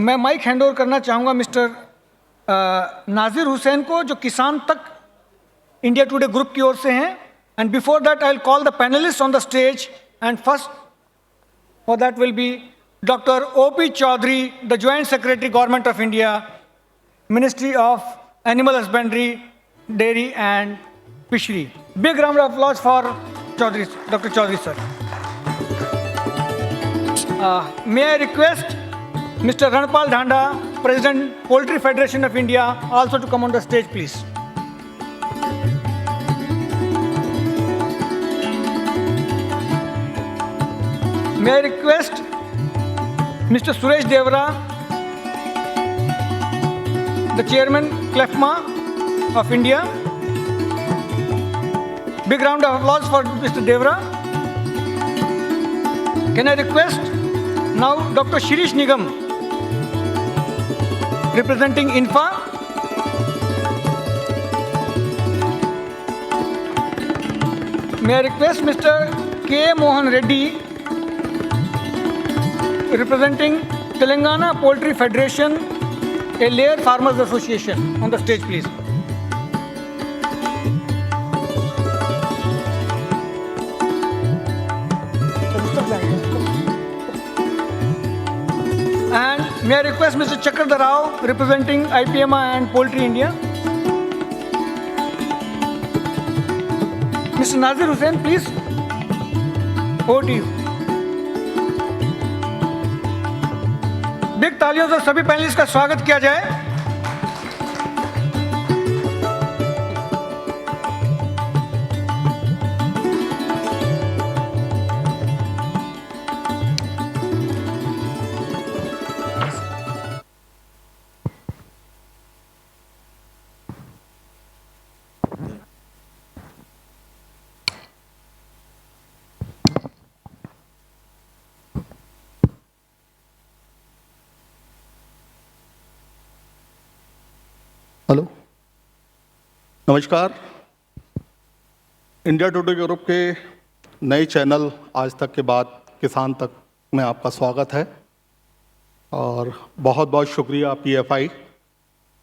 मैं mic hand over करना चाहूँगा मिस्टर नाजिर हुसैन को, जो किसान तक इंडिया टुडे ग्रुप की ओर से हैं. And before that I will call the panellist on the stage, and first for that will be doctor O.P. Chaudhary, the joint secretary government of India, ministry of animal husbandry, dairy and fishery. Big round of applause for Chaudhary, doctor Chaudhary sir. May I request Mr. Ranpal Dhanda, President, Poultry Federation of India, also to come on the stage, please. May I request Mr. Suresh Devra, the Chairman, CLEFMA of India. Big round of applause for Mr. Devra. Can I request now Dr. Shirish Nigam, representing INFA. May I request Mr. K. Mohan Reddy, representing Telangana Poultry Federation, a layer farmers association, on the stage, please. And may I request Mr. Chakradhar Rao, representing IPMA and Poultry India. Mr. Nazir Hussain, please. Over to you. Big तालियों से सभी panelist का स्वागत किया जाए. Hello, नमस्कार. India today group के नए चैनल आज तक के बाद किसान तक में आपका स्वागत है और बहुत बहुत शुक्रिया PFI,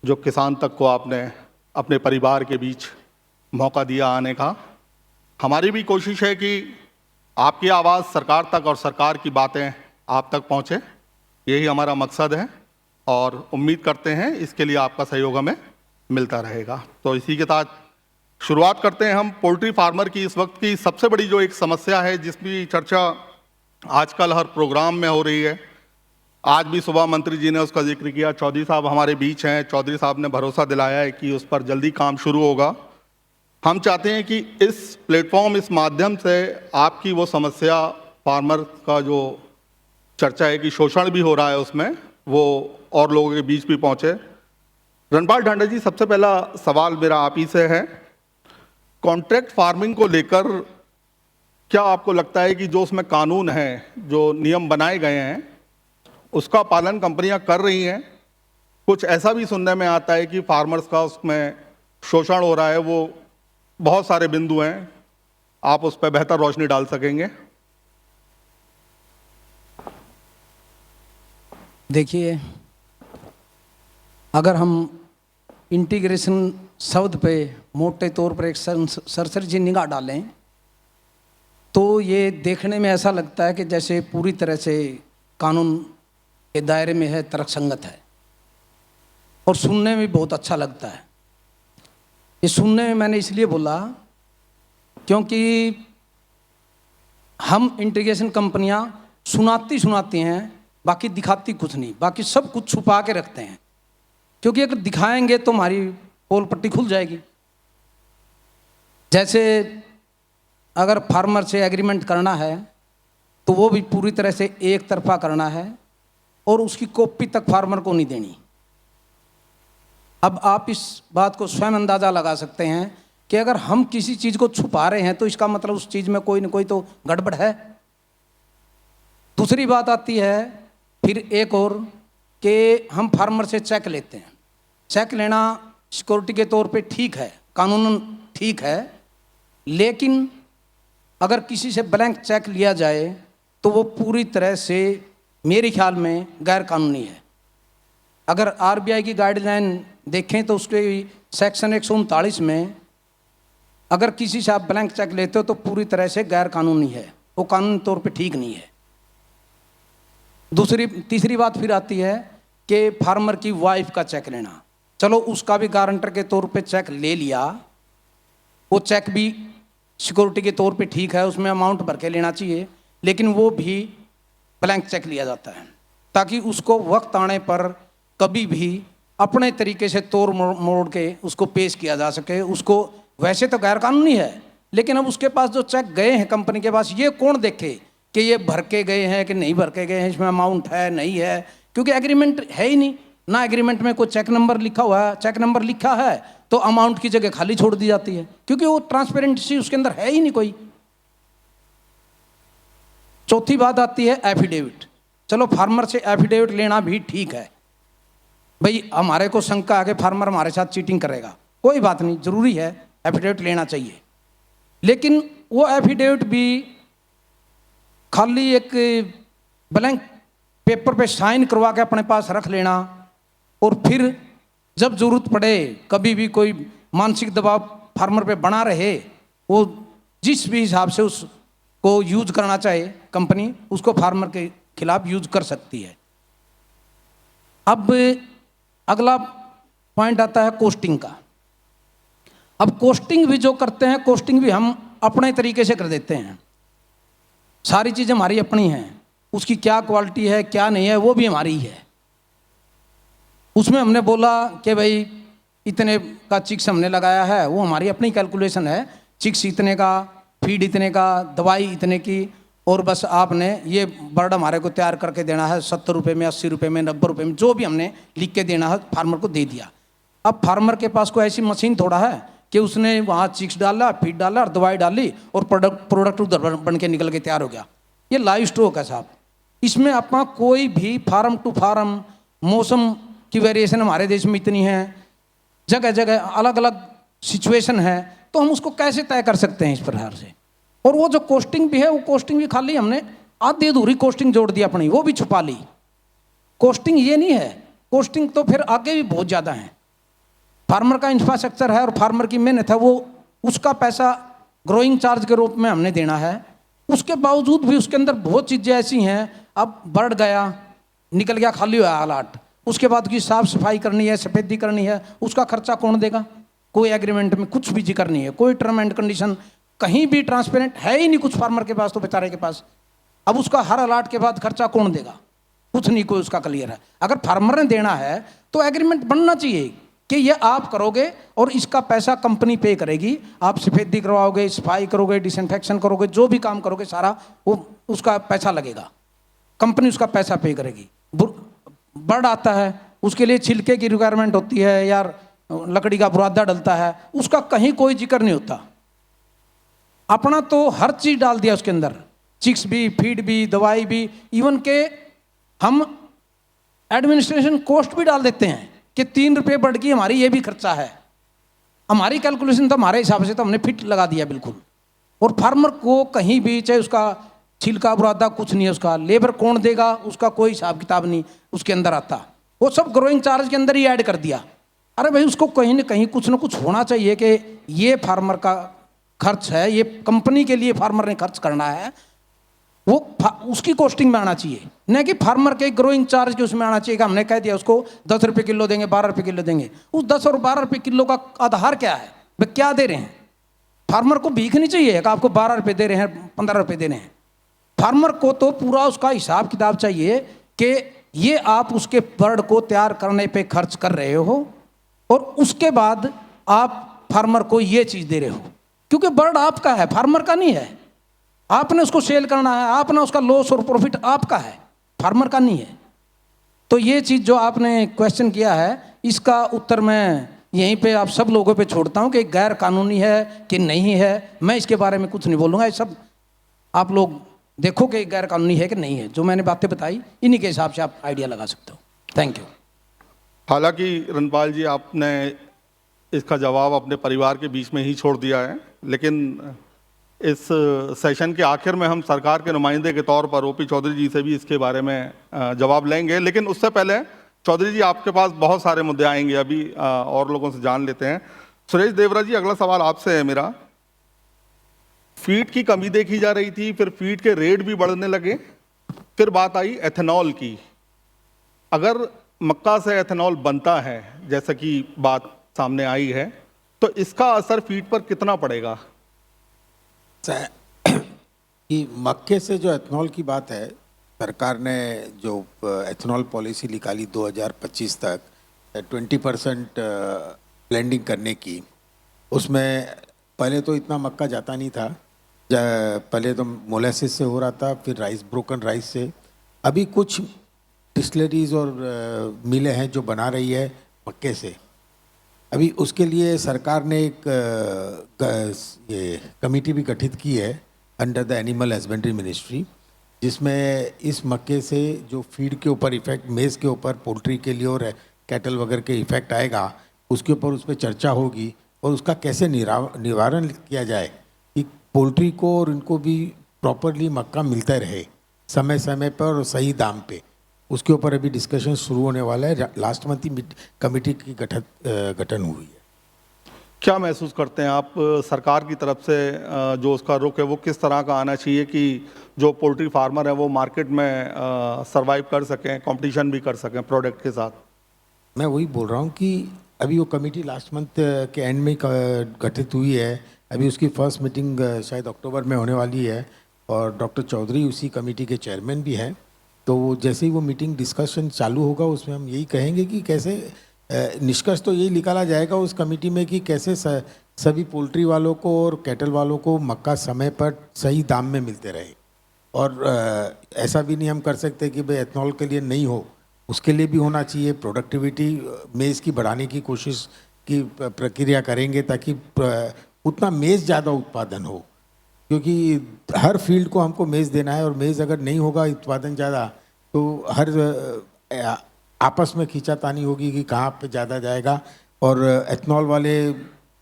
जो किसान तक को आपने अपने परिवार के बीच मौका दिया आने का. हमारी भी कोशिश है कि आपकी आवाज़ सरकार तक और सरकार की बातें आप तक पहुँचे. यही हमारा मकसद है और उम्मीद करते हैं इसके लिए आपका सहयोग हमें मिलता रहेगा. तो इसी के साथ शुरुआत करते हैं हम पोल्ट्री फार्मर की इस वक्त की सबसे बड़ी जो एक समस्या है, जिसकी चर्चा आजकल हर प्रोग्राम में हो रही है. आज भी सुबह मंत्री जी ने उसका जिक्र किया. चौधरी साहब हमारे बीच हैं. चौधरी साहब ने भरोसा दिलाया है कि उस पर जल्दी काम शुरू होगा. हम चाहते हैं कि इस प्लेटफॉर्म, इस माध्यम से आपकी वो समस्या, फार्मर का जो चर्चा है कि शोषण भी हो रहा है उसमें, वो और लोगों के बीच भी पहुँचे. रणपाल ढांडा जी, सबसे पहला सवाल मेरा आप ही से है. कॉन्ट्रैक्ट फार्मिंग को लेकर क्या आपको लगता है कि जो उसमें कानून है, जो नियम बनाए गए हैं, उसका पालन कंपनियां कर रही हैं? कुछ ऐसा भी सुनने में आता है कि फार्मर्स का उसमें शोषण हो रहा है. वो बहुत सारे बिंदु हैं, आप उस पर बेहतर रोशनी डाल सकेंगे? देखिए, अगर हम इंटीग्रेशन शब्द पे मोटे तौर पर एक सरसरी सी निगाह डालें तो ये देखने में ऐसा लगता है कि जैसे पूरी तरह से कानून के दायरे में है, तर्कसंगत है और सुनने में बहुत अच्छा लगता है. ये सुनने में मैंने इसलिए बोला क्योंकि हम इंटीग्रेशन कंपनियां सुनाती हैं, बाकी दिखाती कुछ नहीं, बाकी सब कुछ छुपा के रखते हैं. क्योंकि अगर दिखाएंगे तो हमारी पोल पट्टी खुल जाएगी. जैसे अगर फार्मर से एग्रीमेंट करना है तो वो भी पूरी तरह से एक तरफा करना है और उसकी कॉपी तक फार्मर को नहीं देनी. अब आप इस बात को स्वयं अंदाज़ा लगा सकते हैं कि अगर हम किसी चीज़ को छुपा रहे हैं तो इसका मतलब उस चीज़ में कोई न कोई तो गड़बड़ है. दूसरी बात आती है फिर एक और कि हम फार्मर से चेक लेते हैं. चेक लेना सिक्योरिटी के तौर पे ठीक है, कानूनन ठीक है, लेकिन अगर किसी से ब्लैंक चेक लिया जाए तो वो पूरी तरह से मेरे ख्याल में गैर कानूनी है. अगर आरबीआई की गाइडलाइन देखें तो उसके सेक्शन 139 में अगर किसी से आप ब्लैंक चेक लेते हो तो पूरी तरह से गैर कानूनी है, वो कानूनी तौर पे ठीक नहीं है। तीसरी बात फिर आती है कि फार्मर की वाइफ का चेक लेना। चलो उसका भी गारंटर के तौर पे चेक ले लिया, वो चेक भी सिक्योरिटी के तौर पे ठीक है, उसमें अमाउंट भर के लेना चाहिए, लेकिन वो भी ब्लैंक चेक लिया जाता है ताकि उसको वक्त आने पर कभी भी अपने तरीके से तोड़ मोड़ के उसको पेश किया जा सके। उसको वैसे तो गैर कानूनी है, लेकिन अब उसके पास जो चेक गए हैं कंपनी के पास, ये कौन देखे कि ये भर के गए हैं कि नहीं भर के गए हैं, इसमें अमाउंट है नहीं है, क्योंकि एग्रीमेंट है ही नहीं ना। एग्रीमेंट में कोई चेक नंबर लिखा हुआ है, चेक नंबर लिखा है तो अमाउंट की जगह खाली छोड़ दी जाती है, क्योंकि वो ट्रांसपेरेंसी उसके अंदर है ही नहीं कोई। चौथी बात आती है एफिडेविट। चलो फार्मर से एफिडेविट लेना भी ठीक है, भाई हमारे को शंका है कि फार्मर हमारे साथ चीटिंग करेगा, कोई बात नहीं, जरूरी है एफिडेविट लेना चाहिए, लेकिन वो एफिडेविट भी खाली एक ब्लैंक पेपर पे साइन करवा के अपने पास रख लेना और फिर जब जरूरत पड़े कभी भी कोई मानसिक दबाव फार्मर पे बना रहे, वो जिस भी हिसाब से उसको यूज करना चाहे कंपनी, उसको फार्मर के खिलाफ यूज कर सकती है। अब अगला पॉइंट आता है कोस्टिंग का। अब कोस्टिंग भी जो करते हैं, कोस्टिंग भी हम अपने तरीके से कर देते हैं, सारी चीज़ें हमारी अपनी हैं, उसकी क्या क्वालिटी है क्या नहीं है वो भी हमारी है। उसमें हमने बोला कि भाई इतने का चिक्स हमने लगाया है, वो हमारी अपनी कैलकुलेशन है, चिक्स इतने का, फीड इतने का, दवाई इतने की, और बस आपने ये बर्ड हमारे को तैयार करके देना है 70 रुपये में, 80 रुपये में, 90 रुपये में, जो भी हमने लिख के देना है फार्मर को दे दिया। अब फार्मर के पास कोई ऐसी मशीन थोड़ा है कि उसने वहाँ चिक्स डाला, फीड डाला और दवाई डाली और प्रोडक्ट उधर बन के निकल के तैयार हो गया। ये लाइव स्टॉक है साहब, इसमें अपना कोई भी फार्म टू फार्म, मौसम की वेरिएशन हमारे देश में इतनी है, जगह जगह अलग अलग सिचुएशन है, तो हम उसको कैसे तय कर सकते हैं इस प्रकार से। और वो जो कोस्टिंग भी है, वो कोस्टिंग भी खाली हमने आधी अधूरी कोस्टिंग जोड़ दी अपनी, वो भी छुपा ली। कोस्टिंग ये नहीं है, कोस्टिंग तो फिर आगे भी बहुत ज़्यादा है। फार्मर का इंफ्रास्ट्रक्चर है और फार्मर की मेहनत है, वो उसका पैसा ग्रोइंग चार्ज के रूप में हमने देना है। उसके बावजूद भी उसके अंदर बहुत चीज़ें ऐसी हैं, अब बढ़ गया, निकल गया, खाली हुआ अलाट, उसके बाद की साफ सफाई करनी है, सफेदी करनी है, उसका खर्चा कौन देगा? कोई एग्रीमेंट में कुछ भी जिक्र नहीं है, कोई टर्म एंड कंडीशन कहीं भी ट्रांसपेरेंट है ही नहीं कुछ फार्मर के पास, तो बेचारे के पास। अब उसका हर अलाट के बाद खर्चा कौन देगा? कुछ नहीं कोई उसका क्लियर है। अगर फार्मर ने देना है तो एग्रीमेंट बनना चाहिए कि ये आप करोगे और इसका पैसा कंपनी पे करेगी, आप सफेदी करवाओगे, सफाई करोगे, डिसइंफेक्शन करोगे, जो भी काम करोगे सारा वो उसका पैसा लगेगा, कंपनी उसका पैसा पे करेगी। बर्ड आता है उसके लिए छिलके की रिक्वायरमेंट होती है, यार लकड़ी का बुरादा डलता है, उसका कहीं कोई जिक्र नहीं होता। अपना तो हर चीज डाल दिया उसके अंदर, चिक्स भी, फीड भी, दवाई भी, इवन के हम एडमिनिस्ट्रेशन कॉस्ट भी डाल देते हैं कि 3 रुपये बर्ड की हमारी ये भी खर्चा है। हमारी कैलकुलेशन तो हमारे हिसाब से तो हमने फिट लगा दिया बिल्कुल। और फार्मर को कहीं भी, चाहे उसका छिलका बुरादा कुछ नहीं है, उसका लेबर कौन देगा उसका कोई हिसाब किताब नहीं उसके अंदर आता, वो सब ग्रोइंग चार्ज के अंदर ही ऐड कर दिया। अरे भाई उसको कहीं ना कहीं कुछ ना कुछ होना चाहिए कि ये फार्मर का खर्च है, ये कंपनी के लिए फार्मर ने खर्च करना है, वो उसकी कॉस्टिंग में आना चाहिए, न कि फार्मर के ग्रोइंग चार्ज के उसमें आना चाहिए कि हमने कह दिया उसको 10 रुपये किलो देंगे, 12 रुपये किलो देंगे। उस 10 और 12 रुपये किलो का आधार क्या है? वे क्या दे रहे हैं? फार्मर को भीख नहीं चाहिए कि आपको 12 रुपये दे रहे हैं, 15 रुपये दे रहे हैं। फार्मर को तो पूरा उसका हिसाब किताब चाहिए कि ये आप उसके बर्ड को तैयार करने पे खर्च कर रहे हो और उसके बाद आप फार्मर को ये चीज़ दे रहे हो, क्योंकि बर्ड आपका है, फार्मर का नहीं है। आपने उसको सेल करना है, आपने उसका लॉस और प्रॉफिट आपका है, फार्मर का नहीं है। तो ये चीज़ जो आपने क्वेश्चन किया है, इसका उत्तर मैं यहीं पे आप सब लोगों पे छोड़ता हूँ कि गैर कानूनी है कि नहीं है। मैं इसके बारे में कुछ नहीं बोलूँगा, ये सब आप लोग देखो कि गैर कानूनी है कि नहीं है। जो मैंने बातें बताई इन्हीं के हिसाब से आप आइडिया लगा सकते हो। Thank you. हालांकि रनपाल जी आपने इसका जवाब अपने परिवार के बीच में ही छोड़ दिया है, लेकिन इस सेशन के आखिर में हम सरकार के नुमाइंदे के तौर पर ओपी चौधरी जी से भी इसके बारे में जवाब लेंगे। लेकिन उससे पहले चौधरी जी, आपके पास बहुत सारे मुद्दे आएंगे अभी, और लोगों से जान लेते हैं। सुरेश देवरा जी, अगला सवाल आपसे है मेरा। फीड की कमी देखी जा रही थी, फिर फीड के रेट भी बढ़ने लगे, फिर बात आई एथेनॉल की। अगर मक्का से एथेनॉल बनता है, जैसा कि बात सामने आई है, तो इसका असर फीड पर कितना पड़ेगा? कि मक्के से जो एथनॉल की बात है, सरकार ने जो एथनॉल पॉलिसी निकाली 2025 तक 20% ब्लेंडिंग करने की, उसमें पहले तो इतना मक्का जाता नहीं था। पहले तो मोलेसिस से हो रहा था, फिर राइस, ब्रोकन राइस से। अभी कुछ डिस्टिलरीज और मिलें हैं जो बना रही है मक्के से। अभी उसके लिए सरकार ने एक ये कमेटी भी गठित की है under the animal husbandry ministry, जिसमें इस मक्के से जो फीड के ऊपर इफेक्ट, मेज़ के ऊपर, पोल्ट्री के लिए और कैटल वगैरह के इफेक्ट आएगा, उसके ऊपर उस पर चर्चा होगी और उसका कैसे निवारण किया जाए कि पोल्ट्री को और इनको भी प्रॉपरली मक्का मिलता रहे समय समय पर और सही दाम पे। उसके ऊपर अभी डिस्कशन शुरू होने वाला है। लास्ट मंथ ही कमेटी की गठन हुई है। क्या महसूस करते हैं आप, सरकार की तरफ से जो उसका रुख है वो किस तरह का आना चाहिए कि जो पोल्ट्री फार्मर है वो मार्केट में सरवाइव कर सकें, कंपटीशन भी कर सकें प्रोडक्ट के साथ? मैं वही बोल रहा हूँ कि अभी वो कमेटी लास्ट मंथ के एंड में गठित हुई है। अभी उसकी फर्स्ट मीटिंग शायद अक्टूबर में होने वाली है और डॉक्टर चौधरी उसी कमेटी के चेयरमैन भी हैं। तो जैसे ही वो मीटिंग डिस्कशन चालू होगा, उसमें हम यही कहेंगे कि कैसे निष्कर्ष तो यही निकाला जाएगा उस कमेटी में कि कैसे सभी पोल्ट्री वालों को और कैटल वालों को मक्का समय पर सही दाम में मिलते रहे। और ऐसा भी नहीं हम कर सकते कि भाई एथनॉल के लिए नहीं हो, उसके लिए भी होना चाहिए। प्रोडक्टिविटी मेज़ की बढ़ाने की कोशिश की प्रक्रिया करेंगे ताकि उतना मेज़ ज़्यादा उत्पादन हो, क्योंकि हर फील्ड को हमको मेज़ देना है और मेज़ अगर नहीं होगा उत्पादन ज़्यादा, तो हर आपस में खींचातानी होगी कि कहाँ पे ज़्यादा जाएगा। और एथनॉल वाले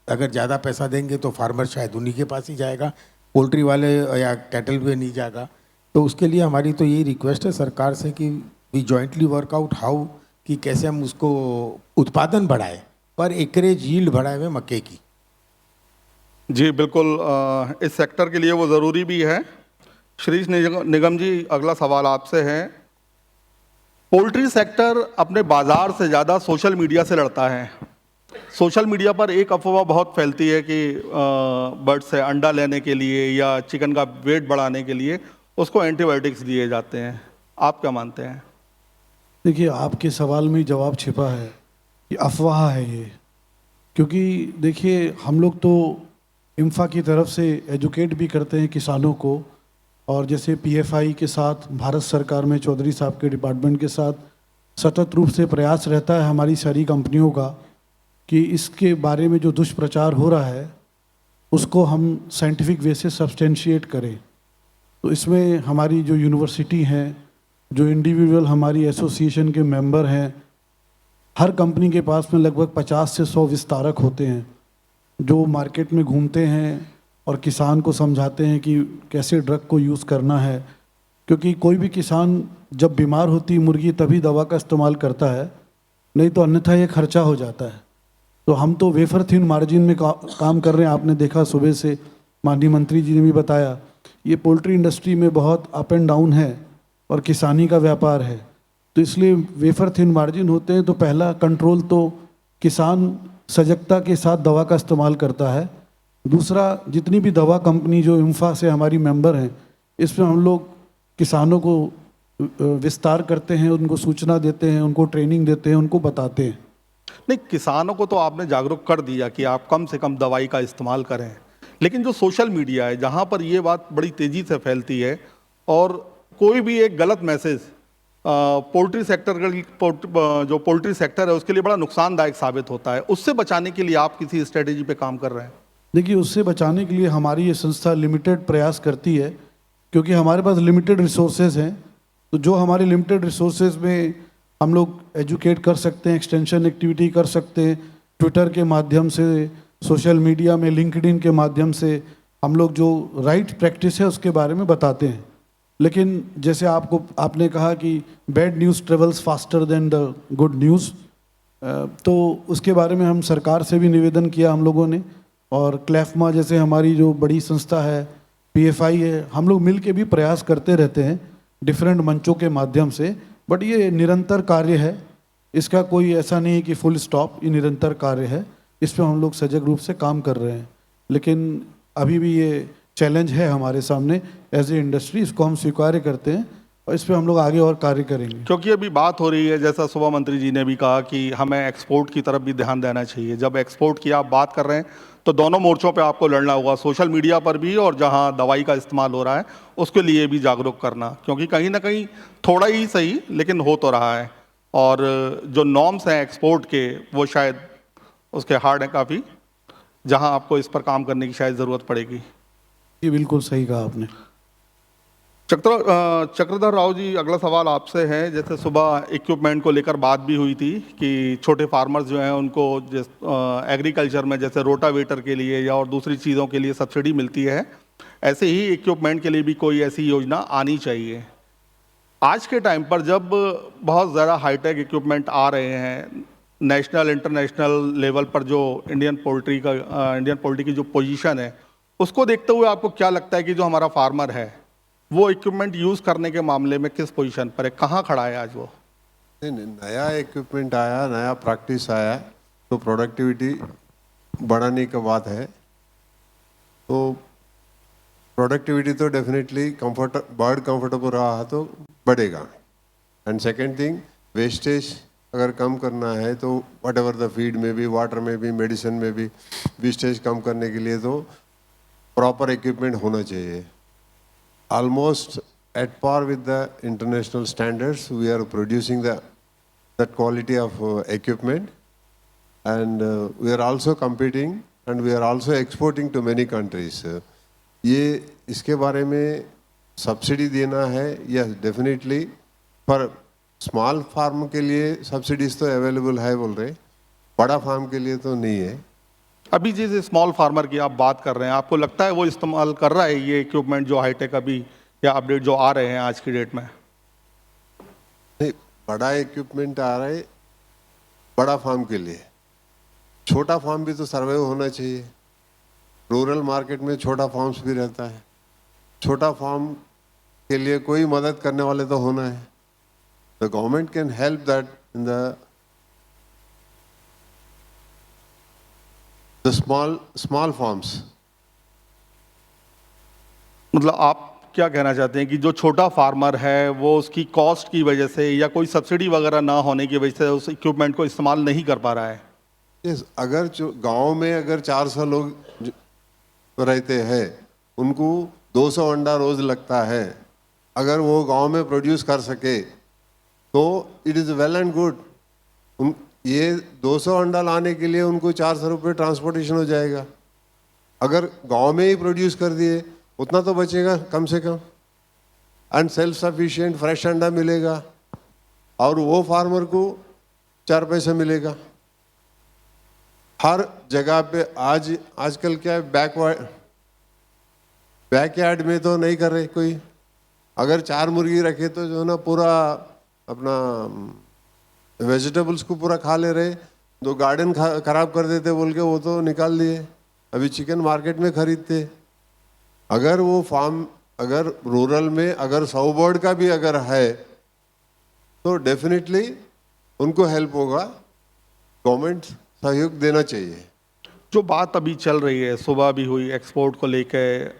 अगर ज़्यादा पैसा देंगे तो फार्मर शायद उन्हीं के पास ही जाएगा, पोल्ट्री वाले या कैटल पे नहीं जाएगा। तो उसके लिए हमारी तो यही रिक्वेस्ट है सरकार से कि वी जॉइंटली वर्कआउट हाउ कि कैसे हम उसको उत्पादन बढ़ाए, पर एकरेज यील्ड बढ़ाए हुए मक्के की। जी बिल्कुल, इस सेक्टर के लिए वो ज़रूरी भी है। श्री निगम जी, अगला सवाल आपसे है। पोल्ट्री सेक्टर अपने बाज़ार से ज़्यादा सोशल मीडिया से लड़ता है। सोशल मीडिया पर एक अफवाह बहुत फैलती है कि बर्ड से अंडा लेने के लिए या चिकन का वेट बढ़ाने के लिए उसको एंटीबायोटिक्स दिए जाते हैं। आप क्या मानते हैं? देखिए, आपके सवाल में जवाब छिपा है कि अफवाह है ये। क्योंकि देखिए, हम लोग तो इम्फा की तरफ से एजुकेट भी करते हैं किसानों को, और जैसे पीएफआई के साथ भारत सरकार में चौधरी साहब के डिपार्टमेंट के साथ सतत रूप से प्रयास रहता है हमारी सारी कंपनियों का कि इसके बारे में जो दुष्प्रचार हो रहा है उसको हम साइंटिफिक वे से सब्सटेंशिएट करें। तो इसमें हमारी जो यूनिवर्सिटी हैं, जो इंडिविजुअल हमारी एसोसिएशन के मेंबर हैं, हर कंपनी के पास में लगभग 50 से 100 विस्तारक होते हैं जो मार्केट में घूमते हैं और किसान को समझाते हैं कि कैसे ड्रग को यूज़ करना है। क्योंकि कोई भी किसान जब बीमार होती मुर्गी तभी दवा का इस्तेमाल करता है, नहीं तो अन्यथा ये खर्चा हो जाता है। तो हम तो वेफर थिन मार्जिन में काम कर रहे हैं। आपने देखा सुबह से माननीय मंत्री जी ने भी बताया, ये पोल्ट्री इंडस्ट्री में बहुत अप एंड डाउन है और किसानी का व्यापार है, तो इसलिए वेफर थिन मार्जिन होते हैं। तो पहला कंट्रोल तो किसान सजगता के साथ दवा का इस्तेमाल करता है। दूसरा, जितनी भी दवा कंपनी जो इम्फा से हमारी मेंबर हैं, इसमें हम लोग किसानों को विस्तार करते हैं, उनको सूचना देते हैं, उनको ट्रेनिंग देते हैं, उनको बताते हैं। नहीं, किसानों को तो आपने जागरूक कर दिया कि आप कम से कम दवाई का इस्तेमाल करें, लेकिन जो सोशल मीडिया है जहाँ पर ये बात बड़ी तेज़ी से फैलती है और कोई भी एक गलत मैसेज पोल्ट्री सेक्टर जो पोल्ट्री सेक्टर है उसके लिए बड़ा नुकसानदायक साबित होता है, उससे बचाने के लिए आप किसी स्ट्रेटेजी पे काम कर रहे हैं? देखिए, उससे बचाने के लिए हमारी ये संस्था लिमिटेड प्रयास करती है, क्योंकि हमारे पास लिमिटेड रिसोर्सेज हैं। तो जो हमारे लिमिटेड रिसोर्सेज में हम लोग एजुकेट कर सकते हैं, एक्सटेंशन एक्टिविटी कर सकते हैं, ट्विटर के माध्यम से, सोशल मीडिया में लिंक्डइन के माध्यम से हम लोग जो राइट प्रैक्टिस है उसके बारे में बताते हैं। लेकिन जैसे आपने कहा कि bad news travels faster than the good news, तो उसके बारे में हम सरकार से भी निवेदन किया हम लोगों ने, और क्लैफमा जैसे हमारी जो बड़ी संस्था है, पीएफआई है, हम लोग मिल के भी प्रयास करते रहते हैं डिफरेंट मंचों के माध्यम से। बट ये निरंतर कार्य है, इसका कोई ऐसा नहीं है कि फुल स्टॉप, ये निरंतर कार्य है, इस पर हम लोग सजग रूप से काम कर रहे हैं। लेकिन अभी भी ये चैलेंज है हमारे सामने एज ए इंडस्ट्री, इसको हम स्वीकार करते हैं और इस पर हम लोग आगे और कार्य करेंगे। क्योंकि अभी बात हो रही है, जैसा सुबह मंत्री जी ने भी कहा कि हमें एक्सपोर्ट की तरफ भी ध्यान देना चाहिए। जब एक्सपोर्ट की आप बात कर रहे हैं तो दोनों मोर्चों पे आपको लड़ना होगा, सोशल मीडिया पर भी और जहां दवाई का इस्तेमाल हो रहा है उसके लिए भी जागरूक करना, क्योंकि कहीं ना कहीं थोड़ा ही सही लेकिन हो तो रहा है। और जो नॉर्म्स हैं एक्सपोर्ट के वो शायद उसके हार्ड हैं काफ़ी, जहां आपको इस पर काम करने की शायद ज़रूरत पड़ेगी। ये बिल्कुल सही कहा आपने। चक्रधर राव जी, अगला सवाल आपसे है। जैसे सुबह इक्विपमेंट को लेकर बात भी हुई थी कि छोटे फार्मर्स जो हैं उनको एग्रीकल्चर में जैसे रोटावेटर के लिए या और दूसरी चीज़ों के लिए सब्सिडी मिलती है, ऐसे ही इक्विपमेंट के लिए भी कोई ऐसी योजना आनी चाहिए। आज के टाइम पर जब बहुत ज़्यादा हाईटेक इक्विपमेंट आ रहे हैं, नेशनल इंटरनेशनल लेवल पर जो इंडियन पोल्ट्री की जो पोजीशन है, उसको देखते हुए आपको क्या लगता है कि जो हमारा फार्मर है वो इक्विपमेंट यूज़ करने के मामले में किस पोजीशन पर है, कहाँ खड़ा है आज वो? नहीं, नया इक्विपमेंट आया, नया प्रैक्टिस आया तो प्रोडक्टिविटी बढ़ाने की बात है। तो प्रोडक्टिविटी तो डेफिनेटली बर्ड कंफर्टेबल रहा तो बढ़ेगा। एंड सेकेंड थिंग, वेस्टेज अगर कम करना है तो वट एवर द फीड में भी, वाटर में भी, मेडिसिन में भी वेस्टेज कम करने के लिए तो प्रॉपर इक्विपमेंट होना चाहिए। Almost at par with the international standards, we are producing that quality of equipment, and we are also competing and we are also exporting to many countries. ये इसके बारे में सब्सिडी देना है, yes definitely, पर small farm के लिए subsidies तो अवेलेबल है बोल रहे, बड़ा फार्म के लिए तो नहीं है। अभी जिस स्मॉल फार्मर की आप बात कर रहे हैं, आपको लगता है वो इस्तेमाल कर रहा है ये इक्विपमेंट जो हाईटेक अभी या अपडेट जो आ रहे हैं आज की डेट में? नहीं, बड़ा इक्विपमेंट आ रहा है बड़ा फार्म के लिए, छोटा फार्म भी तो सर्वाइव होना चाहिए। रूरल मार्केट में छोटा फार्म्स भी रहता है, छोटा फार्म के लिए कोई मदद करने वाले तो होना है। The government can help that in the small farms. मतलब आप क्या कहना चाहते हैं कि जो छोटा फार्मर है वो उसकी कॉस्ट की वजह से या कोई सब्सिडी वगैरह ना होने की वजह से उस इक्विपमेंट को इस्तेमाल नहीं कर पा रहा है? यस, अगर गांव में अगर 400 लोग रहते हैं, उनको 200 अंडा रोज लगता है, अगर वो गांव में प्रोड्यूस कर सके तो it is well and good. ये 200 अंडा लाने के लिए उनको 400 रुपये ट्रांसपोर्टेशन हो जाएगा। अगर गांव में ही प्रोड्यूस कर दिए उतना तो बचेगा कम से कम, एंड सेल्फ सफिशिएंट फ्रेश अंडा मिलेगा और वो फार्मर को 4 पैसे मिलेगा। हर जगह पे आजकल क्या है, बैकयार्ड में तो नहीं कर रहे कोई। अगर 4 मुर्गी रखे तो जो है ना पूरा अपना वेजिटेबल्स को पूरा खा ले रहे, जो गार्डन खराब कर देते बोल के वो तो निकाल दिए, अभी चिकन मार्केट में खरीदते। अगर वो फार्म अगर रूरल में अगर 100 बर्ड का भी अगर है तो डेफिनेटली उनको हेल्प होगा, गवर्नमेंट सहयोग देना चाहिए। जो बात अभी चल रही है, सुबह भी हुई एक्सपोर्ट को लेकर,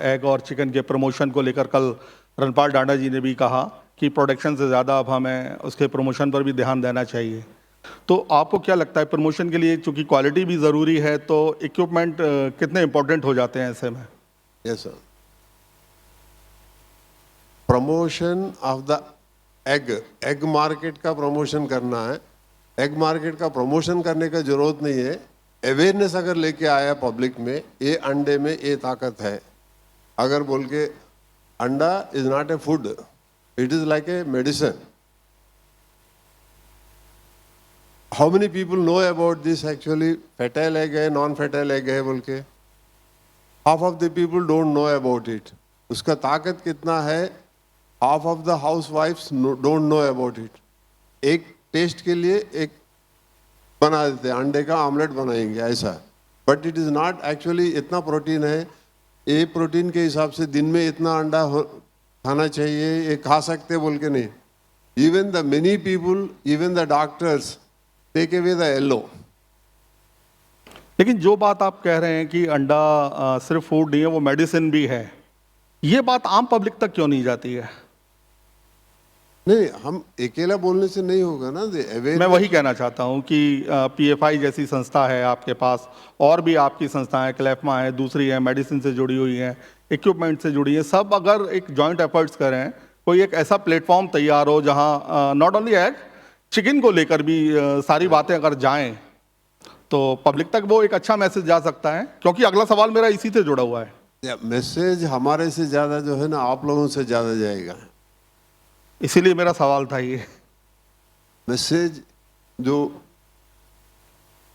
एग और चिकन के प्रमोशन को लेकर, कल रणपाल डांडा जी ने भी कहा कि प्रोडक्शन से ज़्यादा अब हमें उसके प्रमोशन पर भी ध्यान देना चाहिए। तो आपको क्या लगता है प्रमोशन के लिए, चूँकि क्वालिटी भी ज़रूरी है, तो इक्विपमेंट कितने इम्पोर्टेंट हो जाते हैं ऐसे में? Yes sir, promotion of the egg market का प्रमोशन करना है। एग मार्केट का प्रमोशन करने का जरूरत नहीं है, अवेयरनेस अगर लेके आया पब्लिक में, ये अंडे में ये ताकत है, अगर बोल के अंडा is not a food, it is like a medicine. How many people know about this actually, fertile egg है, नॉन फर्टाइल एग है बोल के, half of the people don't know about it. उसका ताकत कितना है half of the housewives don't know about it. एक test के लिए एक बना देते हैं, अंडे का आमलेट बनाएंगे ऐसा, but it is not actually इतना प्रोटीन है, ये प्रोटीन के हिसाब से दिन में इतना अंडा खाना चाहिए, ये खा सकते बोल के नहीं. Even the many people, even the doctors take away the yellow. लेकिन जो बात आप कह रहे हैं कि अंडा सिर्फ फूड नहीं है, वो मेडिसिन भी है, ये बात आम पब्लिक तक क्यों नहीं जाती है? नहीं, हम अकेला बोलने से नहीं होगा ना. मैं वही कहना चाहता हूं कि पीएफआई जैसी संस्था है आपके पास, और भी आपकी संस्थाएं, क्लेफमा है, दूसरी है, मेडिसिन से जुड़ी हुई हैं, इक्विपमेंट से जुड़ी हैं, सब अगर एक जॉइंट एफर्ट्स करें, कोई एक ऐसा प्लेटफॉर्म तैयार हो जहां नॉट ओनली एग, चिकन को लेकर भी सारी बातें अगर जाएं, तो पब्लिक तक वो एक अच्छा मैसेज जा सकता है. क्योंकि अगला सवाल मेरा इसी से जुड़ा हुआ है. मैसेज हमारे से ज़्यादा जो है ना आप लोगों से ज़्यादा जाएगा, इसीलिए मेरा सवाल था ये. मैसेज जो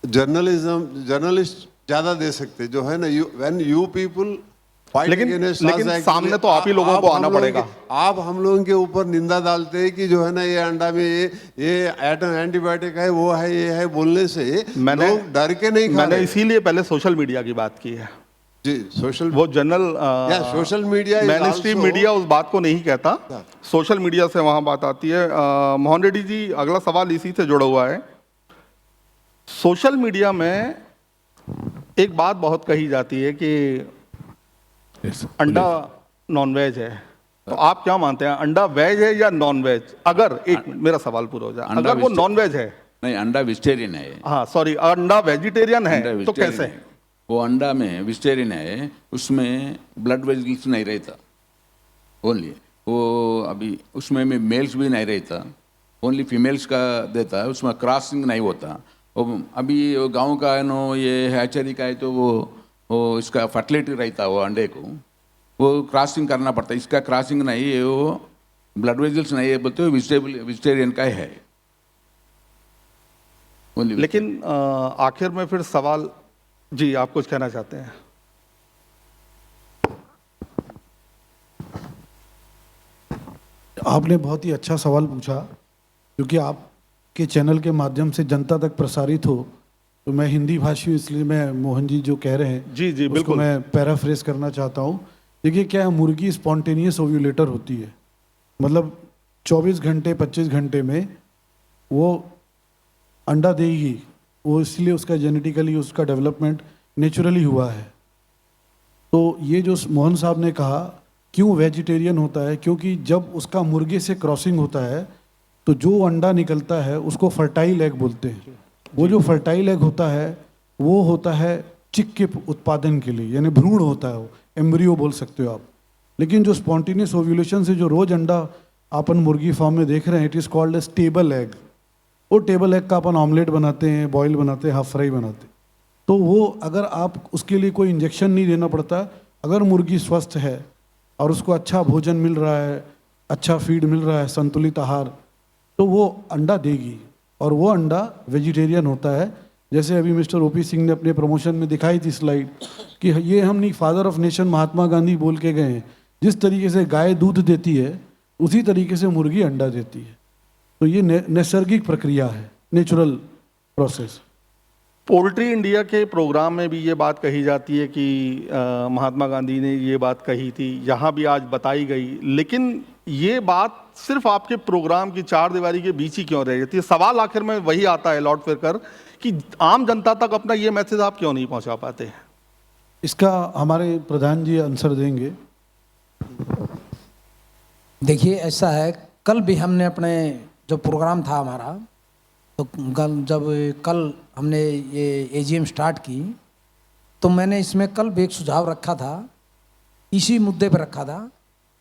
जर्नलिस्ट ज़्यादा दे सकते जो है ना. व्हेन यू पीपल फाइट लेकिन सामने तो आप ही लोगों को आना पड़ेगा. आप हम लोगों के ऊपर निंदा डालते हैं कि जो है ना ये अंडा में ये एंटीबायोटिक है, वो है, ये है बोलने से लोग डर के नहीं खा मैंने रहे. इसीलिए पहले सोशल मीडिया की बात की है जी. सोशल वो general social media, main stream media उस बात को नहीं कहता, सोशल मीडिया से वहां बात आती है. मोहन रेड्डी जी, अगला सवाल इसी से जुड़ा हुआ है. सोशल मीडिया में एक बात बहुत कही जाती है कि अंडा नॉनवेज है, तो आप क्या मानते हैं, अंडा वेज है या नॉन वेज? अगर एक मेरा सवाल पूरा हो जाए, अगर वो नॉन वेज है. नहीं, अंडा वेजिटेरियन है. हाँ सॉरी, अंडा वेजिटेरियन है, तो vegetarian कैसे? है. वो अंडा में वेजिटेरियन है, उसमें ब्लड वेजल्स नहीं रहता ओनली. वो अभी उसमें मेल्स भी नहीं रहता, ओनली फीमेल्स का देता है, उसमें क्रॉसिंग नहीं होता. वो अभी वो गांव का है नो, ये हैचरी का है, तो वो इसका फर्टिलिटी रहता है, वो अंडे को वो क्रॉसिंग करना पड़ता है. इसका क्रॉसिंग नहीं है, वो ब्लड वेजल्स नहीं है, बोलते वेजिटेरियन का है. लेकिन आखिर में फिर सवाल, जी आप कुछ कहना चाहते हैं? आपने बहुत ही अच्छा सवाल पूछा, क्योंकि आपके चैनल के माध्यम से जनता तक प्रसारित हो, तो मैं हिंदी भाषी हूँ, इसलिए मैं मोहन जी जो कह रहे हैं जी जी उसको बिल्कुल, मैं पैराफ्रेज करना चाहता हूँ. देखिए क्या है, मुर्गी स्पॉन्टेनियस ओव्यूलेटर होती है, मतलब 24 घंटे 25 घंटे में वो अंडा देगी. वो इसलिए उसका जेनेटिकली उसका डेवलपमेंट नेचुरली हुआ है. तो ये जो मोहन साहब ने कहा क्यों वेजिटेरियन होता है, क्योंकि जब उसका मुर्गे से क्रॉसिंग होता है तो जो अंडा निकलता है उसको फर्टाइल एग बोलते हैं. वो जो फर्टाइल एग होता है वो होता है चिक के उत्पादन के लिए, यानी भ्रूण होता है, वो एम्ब्रियो बोल सकते हो आप. लेकिन जो स्पॉन्टेनियस ओव्यूलेशन से जो रोज अंडा अपन मुर्गी फार्म में देख रहे हैं, it is called as table egg. वो टेबल एग का अपन ऑमलेट बनाते हैं, बॉयल बनाते हैं, हाफ फ्राई बनाते हैं. तो वो अगर आप उसके लिए कोई इंजेक्शन नहीं देना पड़ता, अगर मुर्गी स्वस्थ है और उसको अच्छा भोजन मिल रहा है, अच्छा फीड मिल रहा है, संतुलित आहार, तो वो अंडा देगी. और वो अंडा वेजिटेरियन होता है. जैसे अभी मिस्टर ओपी सिंह ने अपने प्रमोशन में दिखाई थी स्लाइड कि ये हम नहीं father of nation Mahatma Gandhi बोल के गए हैं. जिस तरीके से गाय दूध देती है उसी तरीके से मुर्गी अंडा देती है. तो ये नैसर्गिक प्रक्रिया है, नेचुरल प्रोसेस. पोल्ट्री इंडिया के प्रोग्राम में भी ये बात कही जाती है कि महात्मा गांधी ने ये बात कही थी, यहाँ भी आज बताई गई, लेकिन ये बात सिर्फ आपके प्रोग्राम की चार दीवारी के बीच ही क्यों रह जाती है? सवाल आखिर में वही आता है लौट फिर कर कि आम जनता तक अपना ये मैसेज आप क्यों नहीं पहुंचा पाते? इसका हमारे प्रधान जी आंसर देंगे. देखिए ऐसा है, कल भी हमने अपने जो प्रोग्राम था हमारा, तो कल हमने ये एजीएम स्टार्ट की, तो मैंने इसमें कल भी एक सुझाव रखा था, इसी मुद्दे पर रखा था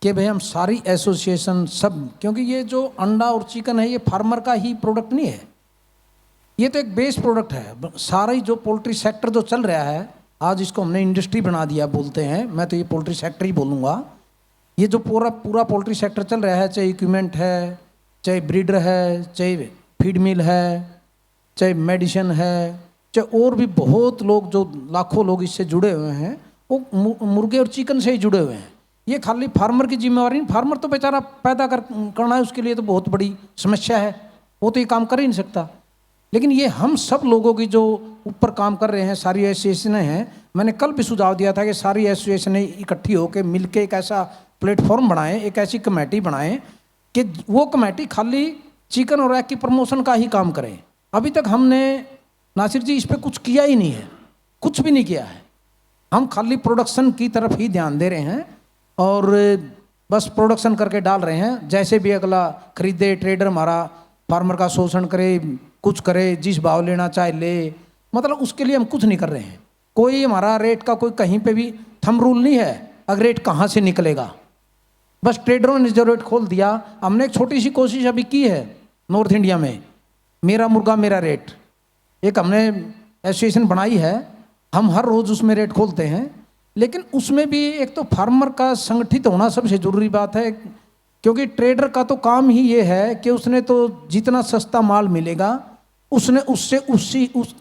कि भाई हम सारी एसोसिएशन सब, क्योंकि ये जो अंडा और चिकन है ये फार्मर का ही प्रोडक्ट नहीं है, ये तो एक बेस प्रोडक्ट है. सारा ही जो पोल्ट्री सेक्टर जो चल रहा है आज, इसको हमने इंडस्ट्री बना दिया बोलते हैं, मैं तो ये पोल्ट्री सेक्टर ही बोलूँगा. ये जो पूरा पोल्ट्री सेक्टर चल रहा है, चाहे इक्विपमेंट है, चाहे ब्रीडर है, चाहे फीड मिल है, चाहे मेडिसिन है, चाहे और भी बहुत लोग, जो लाखों लोग इससे जुड़े हुए हैं, वो मुर्गे और चिकन से ही जुड़े हुए हैं. ये खाली फार्मर की जिम्मेवारी नहीं, फार्मर तो बेचारा पैदा करना है, उसके लिए तो बहुत बड़ी समस्या है, वो तो ये काम कर ही नहीं सकता। लेकिन ये हम सब लोगों की जो ऊपर काम कर रहे हैं, सारी एसोसिएशनें हैं, मैंने कल भी सुझाव दिया था कि सारी एसोसिएशनें इकट्ठी होकर मिलकर एक ऐसा प्लेटफॉर्म बनाएं, एक ऐसी कमेटी बनाएं कि वो कमेटी खाली चिकन और एग की प्रमोशन का ही काम करें। अभी तक हमने नासिर जी इस पर कुछ किया ही नहीं है, कुछ भी नहीं किया है। हम खाली प्रोडक्शन की तरफ ही ध्यान दे रहे हैं और बस प्रोडक्शन करके डाल रहे हैं। जैसे भी अगला खरीदे, ट्रेडर हमारा फार्मर का शोषण करे, कुछ करे, जिस भाव लेना चाहे ले, मतलब उसके लिए हम कुछ नहीं कर रहे हैं। कोई हमारा रेट का कोई कहीं पे भी थंब रूल नहीं है, अगर रेट कहाँ से निकलेगा। बस ट्रेडरों ने जो रेट खोल दिया। हमने एक छोटी सी कोशिश अभी की है नॉर्थ इंडिया में, मेरा मुर्गा मेरा रेट, एक हमने एसोसिएशन बनाई है, हम हर रोज़ उसमें रेट खोलते हैं। लेकिन उसमें भी एक तो फार्मर का संगठित होना सबसे ज़रूरी बात है, क्योंकि ट्रेडर का तो काम ही ये है कि उसने तो जितना सस्ता माल मिलेगा उसने उससे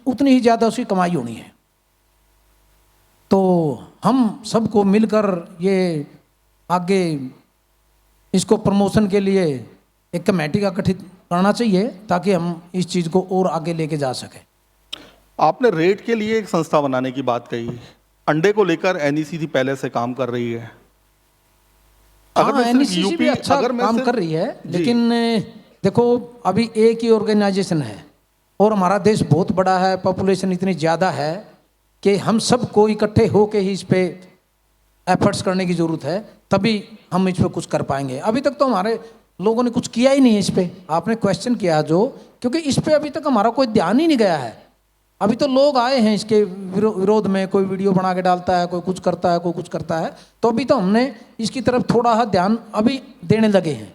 उतनी ही ज़्यादा उसकी कमाई होनी है। तो हम सबको मिलकर ये आगे इसको प्रमोशन के लिए एक कमेटी का गठित करना चाहिए ताकि हम इस चीज़ को और आगे लेके जा सकें। आपने रेट के लिए एक संस्था बनाने की बात कही, अंडे को लेकर एनईसीसी पहले से काम कर रही है। हाँ, एनईसीसी भी अच्छा काम कर रही है, लेकिन देखो अभी एक ही ऑर्गेनाइजेशन है और हमारा देश बहुत बड़ा है, पॉपुलेशन इतनी ज़्यादा है कि हम सबको इकट्ठे होके ही इस पे एफर्ट्स करने की ज़रूरत है, तभी हम इस पे कुछ कर पाएंगे। अभी तक तो हमारे लोगों ने कुछ किया ही नहीं है इस पे। आपने क्वेश्चन किया जो, क्योंकि इस पे अभी तक हमारा कोई ध्यान ही नहीं गया है। अभी तो लोग आए हैं इसके विरोध में, कोई वीडियो बना के डालता है, कोई कुछ करता है, कोई कुछ करता है, तो अभी तो हमने इसकी तरफ थोड़ा सा ध्यान अभी देने लगे हैं।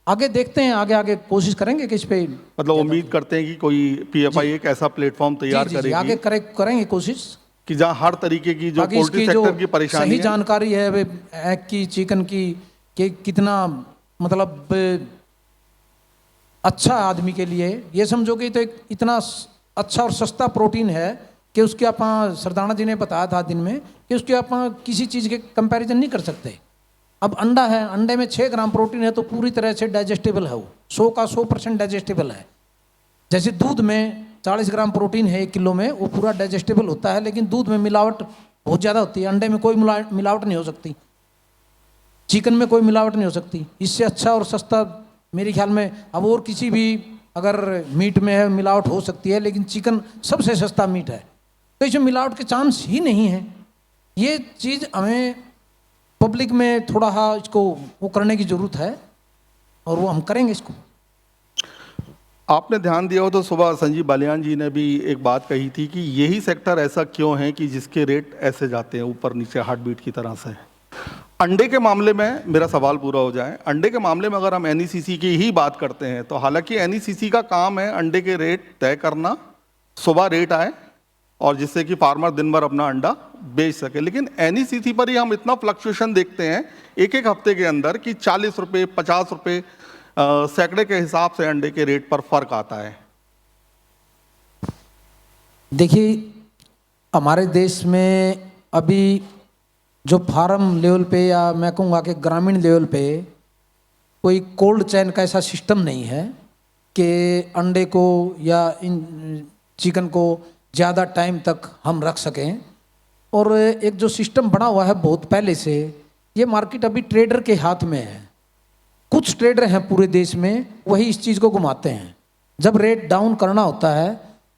आगे देखते हैं, आगे आगे कोशिश करेंगे कि इस पे, मतलब उम्मीद करते हैं कि कोई पीएफआई एक ऐसा प्लेटफॉर्म तैयार करेगी, आगे करेंगे कोशिश कि जहां हर तरीके की जो पोल्ट्री सेक्टर की परेशानी सही है, जानकारी है एग की, चिकन की, कि कितना मतलब अच्छा आदमी के लिए, ये समझो कि तो एक इतना अच्छा और सस्ता प्रोटीन है कि उसके आप, सरदाना जी ने बताया था दिन में कि उसके आप किसी चीज़ के कंपैरिजन नहीं कर सकते। अब अंडा है, अंडे में 6 ग्राम प्रोटीन है तो पूरी तरह से डाइजेस्टेबल है, वो 100 का 100% डाइजेस्टेबल है। जैसे दूध में 40 ग्राम प्रोटीन है 1 किलो में, वो पूरा डाइजेस्टेबल होता है, लेकिन दूध में मिलावट बहुत ज़्यादा होती है। अंडे में कोई मिलावट नहीं हो सकती, चिकन में कोई मिलावट नहीं हो सकती। इससे अच्छा और सस्ता मेरे ख्याल में, अब और किसी भी अगर मीट में है मिलावट हो सकती है, लेकिन चिकन सबसे सस्ता मीट है, तो इसमें मिलावट के चांस ही नहीं है। ये चीज़ हमें पब्लिक में थोड़ा सा इसको वो करने की ज़रूरत है और वो हम करेंगे इसको। आपने ध्यान दिया हो तो सुबह संजीव बालियान जी ने भी एक बात कही थी कि यही सेक्टर ऐसा क्यों है कि जिसके रेट ऐसे जाते हैं ऊपर नीचे हार्ट बीट की तरह से। अंडे के मामले में मेरा सवाल पूरा हो जाए, अंडे के मामले में अगर हम एनईसीसी की ही बात करते हैं तो हालांकि एनईसीसी का काम है अंडे के रेट तय करना, सुबह रेट आए और जिससे कि फार्मर दिन भर अपना अंडा बेच सके, लेकिन एनईसीसी पर ही हम इतना फ्लक्चुएशन देखते हैं एक एक हफ्ते के अंदर कि 40 रुपये 50 रुपये सैकड़े के हिसाब से अंडे के रेट पर फर्क आता है। देखिए हमारे देश में अभी जो फार्म लेवल पे या मैं कहूँगा कि ग्रामीण लेवल पे कोई कोल्ड चेन का ऐसा सिस्टम नहीं है कि अंडे को या इन चिकन को ज़्यादा टाइम तक हम रख सकें। और एक जो सिस्टम बना हुआ है बहुत पहले से, ये मार्केट अभी ट्रेडर के हाथ में है। कुछ ट्रेडर हैं पूरे देश में, वही इस चीज़ को घुमाते हैं। जब रेट डाउन करना होता है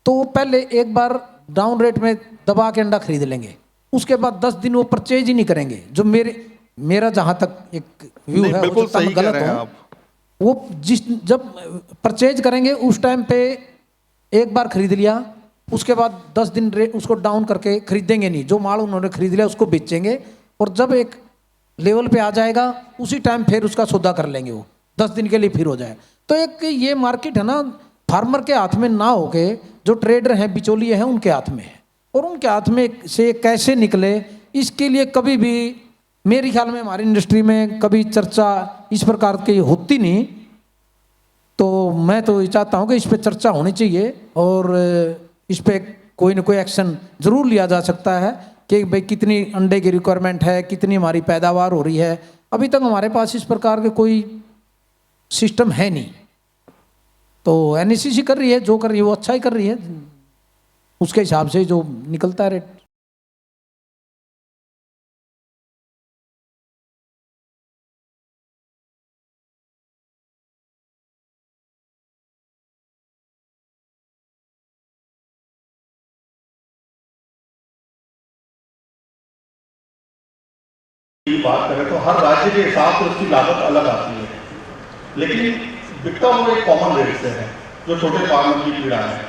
तो वो पहले एक बार डाउन रेट में दबा के अंडा खरीद लेंगे, उसके बाद 10 दिन वो परचेज ही नहीं करेंगे। जो मेरा जहाँ तक एक व्यू है, बिल्कुल सही कह रहे हैं आप। वो जब परचेज करेंगे उस टाइम पे एक बार खरीद लिया, उसके बाद 10 दिन उसको डाउन करके खरीदेंगे नहीं। जो माल उन्होंने खरीद लिया उसको बेचेंगे और जब एक लेवल पे आ जाएगा उसी टाइम फिर उसका सौदा कर लेंगे, वो 10 दिन के लिए फिर हो जाए। तो एक ये मार्केट है ना, फार्मर के हाथ में ना होके जो ट्रेडर हैं, बिचौलिए हैं, उनके हाथ में है। और उनके हाथ में से कैसे निकले, इसके लिए कभी भी मेरे ख्याल में हमारी इंडस्ट्री में कभी चर्चा इस प्रकार की होती नहीं। तो मैं तो ये चाहता हूँ कि इस पर चर्चा होनी चाहिए और इस पर कोई ना कोई एक्शन ज़रूर लिया जा सकता है कि भाई कितनी अंडे की रिक्वायरमेंट है, कितनी हमारी पैदावार हो रही है। अभी तक हमारे पास इस प्रकार के कोई सिस्टम है नहीं। तो एनएसीसी कर रही है, जो कर रही है वो अच्छा ही कर रही है, उसके हिसाब से जो निकलता है रेट। की बात करें तो हर राज्य के हिसाब से उसकी लागत अलग आती है, लेकिन बिकता वो एक कॉमन रेट से है जो छोटे फार्मर की पीड़ा है।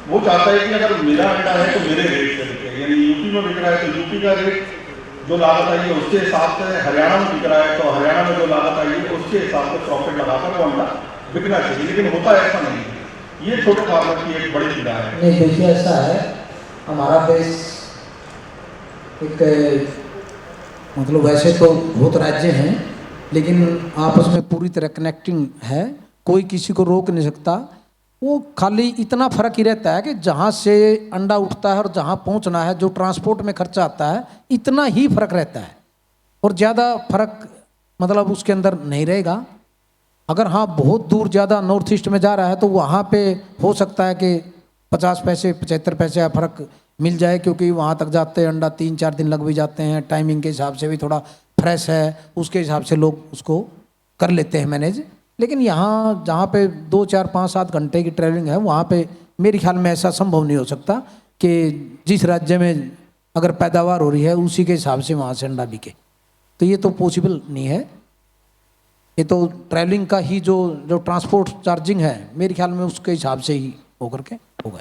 वो चाहता है कि अगर मेरा अंडा है तो मेरे रेट से बिके, यानी यूपी में बिक रहा है तो यूपी का रेट जो लागत आई है उसके हिसाब से, हरियाणा में बिक रहा है तो हरियाणा में जो लागत आई है उसके हिसाब से प्रॉफिट लगाकर वो अंडा बिकना चाहिए, लेकिन होता ऐसा नहीं है। ये छोटे फार्मर की एक बड़ी पीड़ा है। नहीं, देखिए ऐसा है, हमारा देश एक मतलब वैसे तो बहुत राज्य हैं, लेकिन आपस में पूरी तरह कनेक्टिंग है, कोई किसी को रोक नहीं सकता। वो खाली इतना फर्क ही रहता है कि जहाँ से अंडा उठता है और जहाँ पहुँचना है, जो ट्रांसपोर्ट में खर्चा आता है, इतना ही फर्क रहता है, और ज़्यादा फर्क मतलब उसके अंदर नहीं रहेगा। अगर हाँ बहुत दूर ज़्यादा नॉर्थ ईस्ट में जा रहा है तो वहाँ पे हो सकता है कि 50 पैसे 75 पैसे का फर्क मिल जाए, क्योंकि वहाँ तक जाते अंडा 3-4 दिन लग भी जाते हैं। टाइमिंग के हिसाब से भी थोड़ा फ्रेश है, उसके हिसाब से लोग उसको कर लेते हैं मैनेज। लेकिन यहाँ जहाँ पे 2, 4, 5, 7 घंटे की ट्रैवलिंग है, वहाँ पे मेरे ख्याल में ऐसा संभव नहीं हो सकता कि जिस राज्य में अगर पैदावार हो रही है उसी के हिसाब से वहाँ से अंडा बिके। तो ये तो पॉसिबल नहीं है। ये तो ट्रैवलिंग का ही जो ट्रांसपोर्ट चार्जिंग है, मेरे ख्याल में उसके हिसाब से ही होकर के होगा।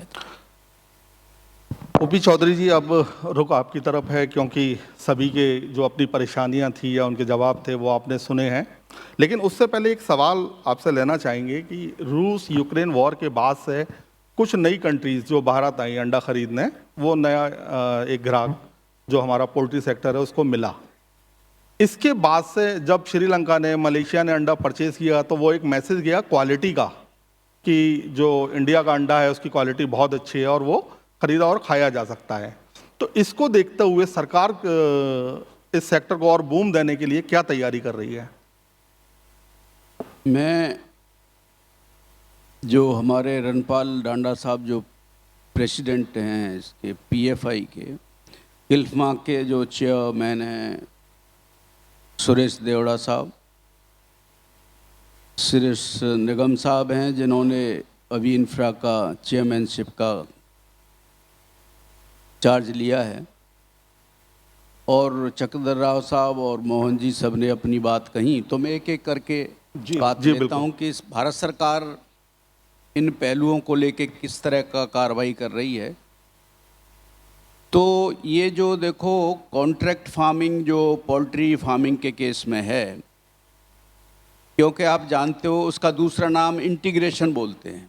ओपी चौधरी जी, अब रुख आपकी तरफ है, क्योंकि सभी के जो अपनी परेशानियां थी या उनके जवाब थे वो आपने सुने हैं। लेकिन उससे पहले एक सवाल आपसे लेना चाहेंगे कि रूस यूक्रेन वॉर के बाद से कुछ नई कंट्रीज़ जो भारत आई अंडा खरीदने, वो नया एक ग्राहक जो हमारा पोल्ट्री सेक्टर है उसको मिला। इसके बाद से जब श्रीलंका ने, मलेशिया ने अंडा परचेज़ किया तो वो एक मैसेज गया क्वालिटी का कि जो इंडिया का अंडा है उसकी क्वालिटी बहुत अच्छी है और वो खरीदा और खाया जा सकता है। तो इसको देखते हुए सरकार इस सेक्टर को और बूम देने के लिए क्या तैयारी कर रही है? मैं जो हमारे रणपाल डांडा साहब जो प्रेसिडेंट हैं इसके पीएफआई के, इल्फमा के जो चेयरमैन हैं सुरेश देवड़ा साहब, सुरेश निगम साहब हैं जिन्होंने अभी इंफ्रा का चेयरमैनशिप का चार्ज लिया है, और चक्रधर राव साहब और मोहन जी सब ने अपनी बात कही। तो मैं एक एक करके बात लेता हूँ कि इस भारत सरकार इन पहलुओं को लेके किस तरह का कार्रवाई कर रही है। तो ये जो देखो कॉन्ट्रैक्ट फार्मिंग जो पोल्ट्री फार्मिंग के केस में है, क्योंकि आप जानते हो उसका दूसरा नाम इंटीग्रेशन बोलते हैं,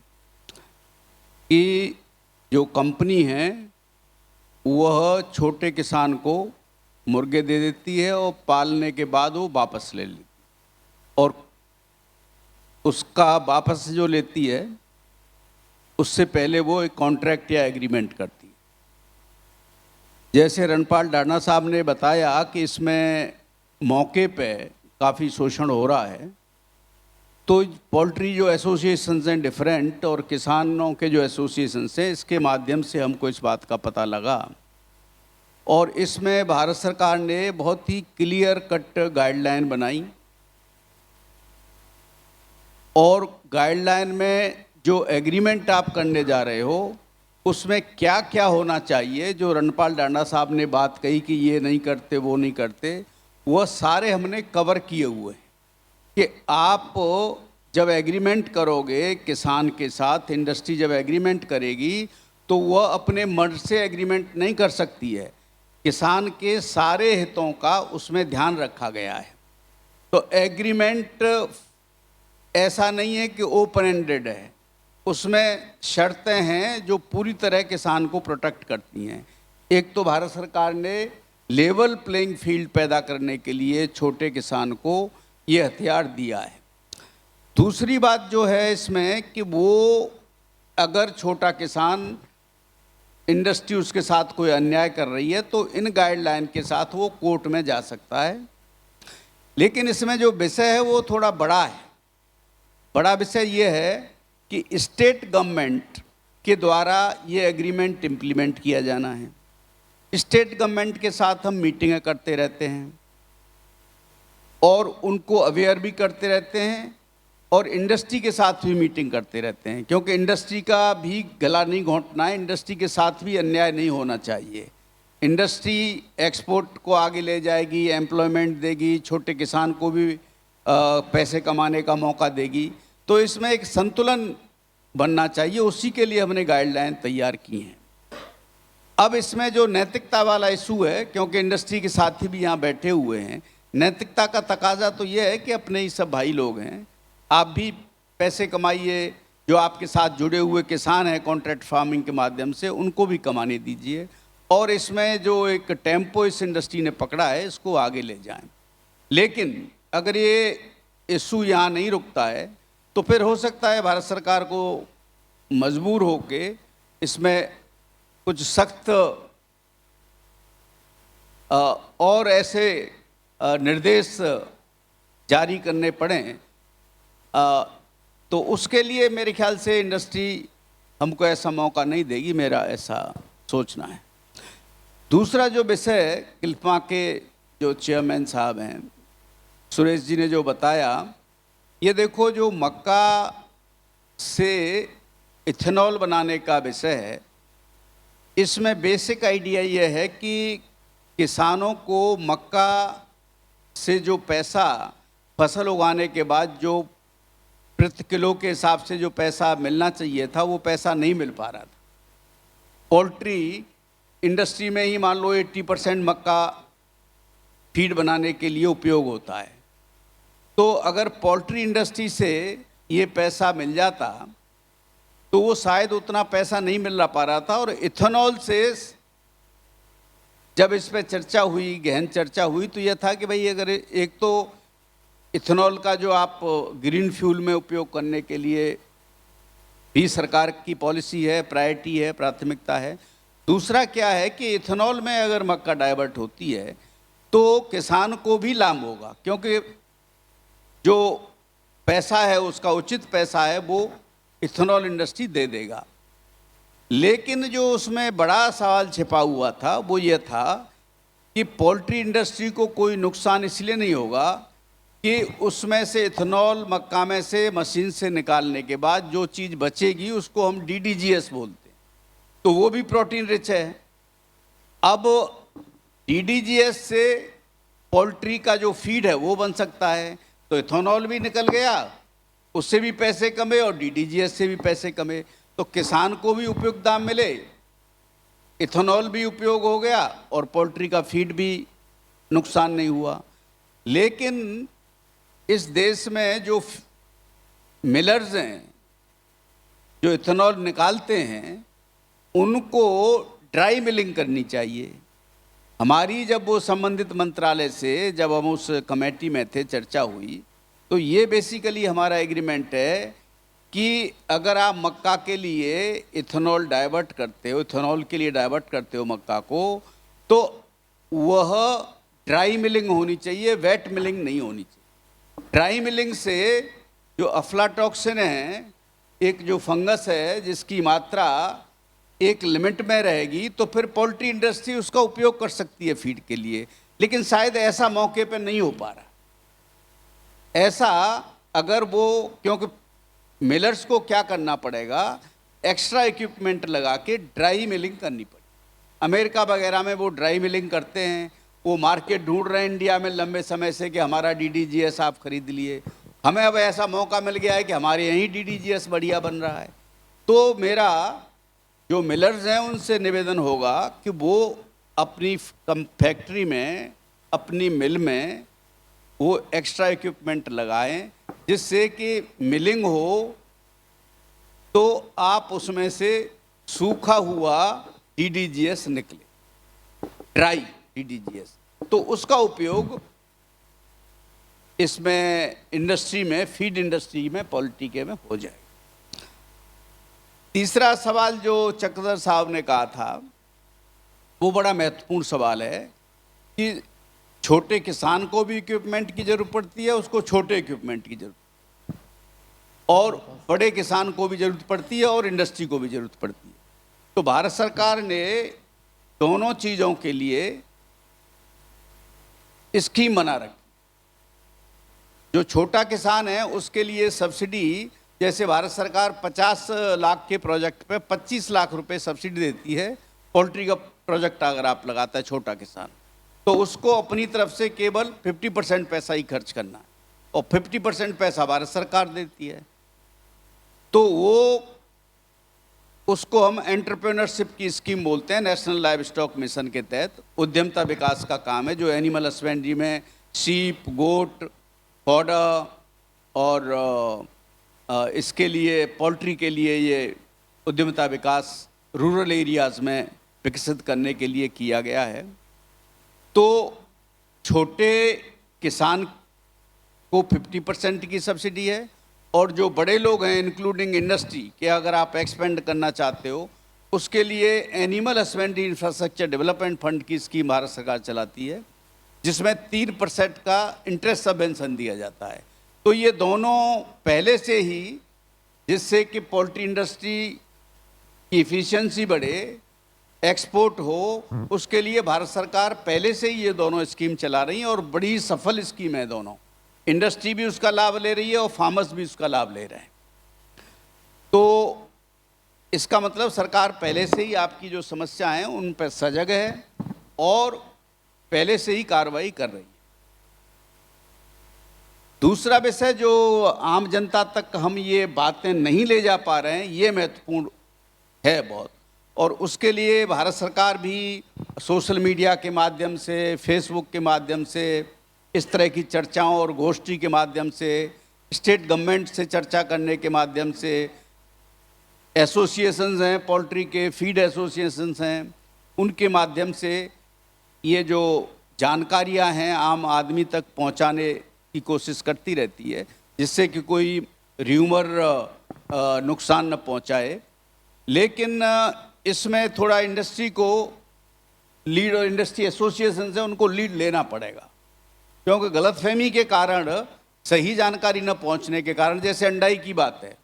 कि जो कंपनी है वह छोटे किसान को मुर्गे दे देती है और पालने के बाद वो वापस ले लेती, और उसका वापस जो लेती है उससे पहले वो एक कॉन्ट्रैक्ट या एग्रीमेंट करती है। जैसे रणपाल डाना साहब ने बताया कि इसमें मौके पे काफ़ी शोषण हो रहा है, तो पोल्ट्री जो एसोसिएशंस हैं डिफरेंट और किसानों के जो एसोसिएशंस हैं, इसके माध्यम से हमको इस बात का पता लगा, और इसमें भारत सरकार ने बहुत ही क्लियर कट गाइडलाइन बनाई, और गाइडलाइन में जो एग्रीमेंट आप करने जा रहे हो उसमें क्या क्या होना चाहिए, जो रणपाल डांडा साहब ने बात कही कि ये नहीं करते वो नहीं करते, वह सारे हमने कवर किए हुए हैं। कि आप जब एग्रीमेंट करोगे किसान के साथ, इंडस्ट्री जब एग्रीमेंट करेगी तो वह अपने मर्ज से एग्रीमेंट नहीं कर सकती है, किसान के सारे हितों का उसमें ध्यान रखा गया है। तो एग्रीमेंट ऐसा नहीं है कि ओपन एंडेड है, उसमें शर्तें हैं जो पूरी तरह किसान को प्रोटेक्ट करती हैं। एक तो भारत सरकार ने लेवल प्लेइंग फील्ड पैदा करने के लिए छोटे किसान को ये हथियार दिया है। दूसरी बात जो है इसमें कि वो अगर छोटा किसान इंडस्ट्री उसके साथ कोई अन्याय कर रही है तो इन गाइडलाइन के साथ वो कोर्ट में जा सकता है। लेकिन इसमें जो विषय है वो थोड़ा बड़ा है। बड़ा विषय ये है कि स्टेट गवर्नमेंट के द्वारा ये एग्रीमेंट इम्प्लीमेंट किया जाना है। स्टेट गवर्नमेंट के साथ हम मीटिंगें करते रहते हैं और उनको अवेयर भी करते रहते हैं और इंडस्ट्री के साथ भी मीटिंग करते रहते हैं, क्योंकि इंडस्ट्री का भी गला नहीं घोंटना है, इंडस्ट्री के साथ भी अन्याय नहीं होना चाहिए। इंडस्ट्री एक्सपोर्ट को आगे ले जाएगी, एम्प्लॉयमेंट देगी, छोटे किसान को भी पैसे कमाने का मौका देगी, तो इसमें एक संतुलन बनना चाहिए। उसी के लिए हमने गाइडलाइन तैयार की हैं। अब इसमें जो नैतिकता वाला इशू है, क्योंकि इंडस्ट्री के साथी भी यहाँ बैठे हुए हैं, नैतिकता का तकाजा तो ये है कि अपने ही सब भाई लोग हैं, आप भी पैसे कमाइए, जो आपके साथ जुड़े हुए किसान हैं कॉन्ट्रैक्ट फार्मिंग के माध्यम से उनको भी कमाने दीजिए, और इसमें जो एक टेम्पो इस इंडस्ट्री ने पकड़ा है इसको आगे ले जाएं। लेकिन अगर ये इशू यहाँ नहीं रुकता है तो फिर हो सकता है भारत सरकार को मजबूर होके इसमें कुछ सख्त और ऐसे निर्देश जारी करने पड़ें, तो उसके लिए मेरे ख्याल से इंडस्ट्री हमको ऐसा मौका नहीं देगी, मेरा ऐसा सोचना है। दूसरा जो विषय किल्पा के जो चेयरमैन साहब हैं, सुरेश जी ने जो बताया, ये देखो जो मक्का से इथेनॉल बनाने का विषय है, इसमें बेसिक आइडिया ये है कि किसानों को मक्का से जो पैसा फसल उगाने के बाद जो प्रति किलो के हिसाब से जो पैसा मिलना चाहिए था वो पैसा नहीं मिल पा रहा था। पोल्ट्री इंडस्ट्री में ही मान लो 80% मक्का फीड बनाने के लिए उपयोग होता है, तो अगर पोल्ट्री इंडस्ट्री से ये पैसा मिल जाता तो वो शायद उतना पैसा नहीं मिल पा रहा था। और इथेनॉल से जब इस पर चर्चा हुई, गहन चर्चा हुई, तो यह था कि भाई अगर एक तो इथेनॉल का जो आप ग्रीन फ्यूल में उपयोग करने के लिए भी सरकार की पॉलिसी है, प्रायोरिटी है, प्राथमिकता है। दूसरा क्या है कि इथेनॉल में अगर मक्का डाइवर्ट होती है तो किसान को भी लाभ होगा, क्योंकि जो पैसा है उसका उचित पैसा है वो इथेनॉल इंडस्ट्री दे देगा। लेकिन जो उसमें बड़ा सवाल छिपा हुआ था वो ये था कि पोल्ट्री इंडस्ट्री को कोई नुकसान इसलिए नहीं होगा कि उसमें से इथेनॉल मक्का में से मशीन से निकालने के बाद जो चीज़ बचेगी उसको हम DDGS बोलते हैं, तो वो भी प्रोटीन रिच है। अब DDGS से पोल्ट्री का जो फीड है वो बन सकता है, तो इथेनॉल भी निकल गया, उससे भी पैसे कमे और DDGS से भी पैसे कमे, तो किसान को भी उपयुक्त दाम मिले, इथेनॉल भी उपयोग हो गया और पोल्ट्री का फीड भी नुकसान नहीं हुआ। लेकिन इस देश में जो मिलर्स हैं जो इथेनॉल निकालते हैं उनको ड्राई मिलिंग करनी चाहिए। हमारी जब वो संबंधित मंत्रालय से जब हम उस कमेटी में थे, चर्चा हुई, तो ये बेसिकली हमारा एग्रीमेंट है कि अगर आप मक्का के लिए इथेनॉल डाइवर्ट करते हो, इथेनॉल के लिए डाइवर्ट करते हो मक्का को, तो वह ड्राई मिलिंग होनी चाहिए, वेट मिलिंग नहीं होनी चाहिए। ड्राई मिलिंग से जो अफ्लाटॉक्सिन है, एक जो फंगस है जिसकी मात्रा एक लिमिट में रहेगी, तो फिर पोल्ट्री इंडस्ट्री उसका उपयोग कर सकती है फीड के लिए। लेकिन शायद ऐसा मौके पर नहीं हो पा रहा। ऐसा अगर वो, क्योंकि मिलर्स को क्या करना पड़ेगा, एक्स्ट्रा इक्विपमेंट लगा के ड्राई मिलिंग करनी पड़ेगी। अमेरिका वगैरह में वो ड्राई मिलिंग करते हैं, वो मार्केट ढूंढ रहे हैं इंडिया में लंबे समय से कि हमारा DDGS आप खरीद लिए। हमें अब ऐसा मौका मिल गया है कि हमारे यहीं DDGS बढ़िया बन रहा है। तो मेरा जो मिलर्स हैं उनसे निवेदन होगा कि वो अपनी फैक्ट्री में, अपनी मिल में वो एक्स्ट्रा इक्विपमेंट लगाएं, जिससे कि मिलिंग हो तो आप उसमें से सूखा हुआ DDGS निकले, ड्राई DDGS, तो उसका उपयोग इसमें इंडस्ट्री में, फीड इंडस्ट्री में, पोल्ट्री के में हो जाएगा। तीसरा सवाल जो चक्रधर साहब ने कहा था वो बड़ा महत्वपूर्ण सवाल है कि छोटे किसान को भी इक्विपमेंट की जरूरत पड़ती है, उसको छोटे इक्विपमेंट की जरूरत, और बड़े किसान को भी जरूरत पड़ती है और इंडस्ट्री को भी जरूरत पड़ती है। तो भारत सरकार ने दोनों चीज़ों के लिए स्कीम बना रखी। जो छोटा किसान है उसके लिए सब्सिडी, जैसे भारत सरकार 50 लाख के प्रोजेक्ट पे 25 लाख रुपए सब्सिडी देती है। पोल्ट्री का प्रोजेक्ट अगर आप लगाता है छोटा किसान, तो उसको अपनी तरफ से केवल 50% पैसा ही खर्च करना है और 50% पैसा भारत सरकार देती है। तो वो उसको हम एंटरप्रेन्योरशिप की स्कीम बोलते हैं। नेशनल लाइव स्टॉक मिशन के तहत उद्यमता विकास का काम है, जो एनिमल हस्बेंड्री में शीप, गोट, फॉडर और इसके लिए पोल्ट्री के लिए ये उद्यमता विकास रूरल एरियाज़ में विकसित करने के लिए किया गया है। तो छोटे किसान को 50% की सब्सिडी है, और जो बड़े लोग हैं इंक्लूडिंग इंडस्ट्री के, अगर आप एक्सपेंड करना चाहते हो उसके लिए animal husbandry infrastructure development fund की स्कीम भारत सरकार चलाती है, जिसमें 3% का इंटरेस्ट सबवेंशन दिया जाता है। तो ये दोनों पहले से ही, जिससे कि पोल्ट्री इंडस्ट्री की इफ़िशियंसी बढ़े, एक्सपोर्ट हो, उसके लिए भारत सरकार पहले से ही ये दोनों स्कीम चला रही है और बड़ी सफल स्कीम है दोनों। इंडस्ट्री भी उसका लाभ ले रही है और फार्मर्स भी उसका लाभ ले रहे हैं। तो इसका मतलब सरकार पहले से ही आपकी जो समस्या है उन पर सजग है और पहले से ही कार्रवाई कर रही है। दूसरा विषय जो आम जनता तक हम ये बातें नहीं ले जा पा रहे हैं, ये महत्वपूर्ण है बहुत, और उसके लिए भारत सरकार भी सोशल मीडिया के माध्यम से, फेसबुक के माध्यम से, इस तरह की चर्चाओं और गोष्ठी के माध्यम से, स्टेट गवर्नमेंट से चर्चा करने के माध्यम से, एसोसिएशंस हैं पोल्ट्री के, फीड एसोसिएशंस हैं, उनके माध्यम से ये जो जानकारियां हैं आम आदमी तक पहुंचाने की कोशिश करती रहती है, जिससे कि कोई र्यूमर नुकसान न पहुंचाए। लेकिन इसमें थोड़ा इंडस्ट्री को लीड, और इंडस्ट्री एसोसिएशन है उनको लीड लेना पड़ेगा, क्योंकि गलतफहमी के कारण, सही जानकारी न पहुंचने के कारण, जैसे अंडाई की बात है।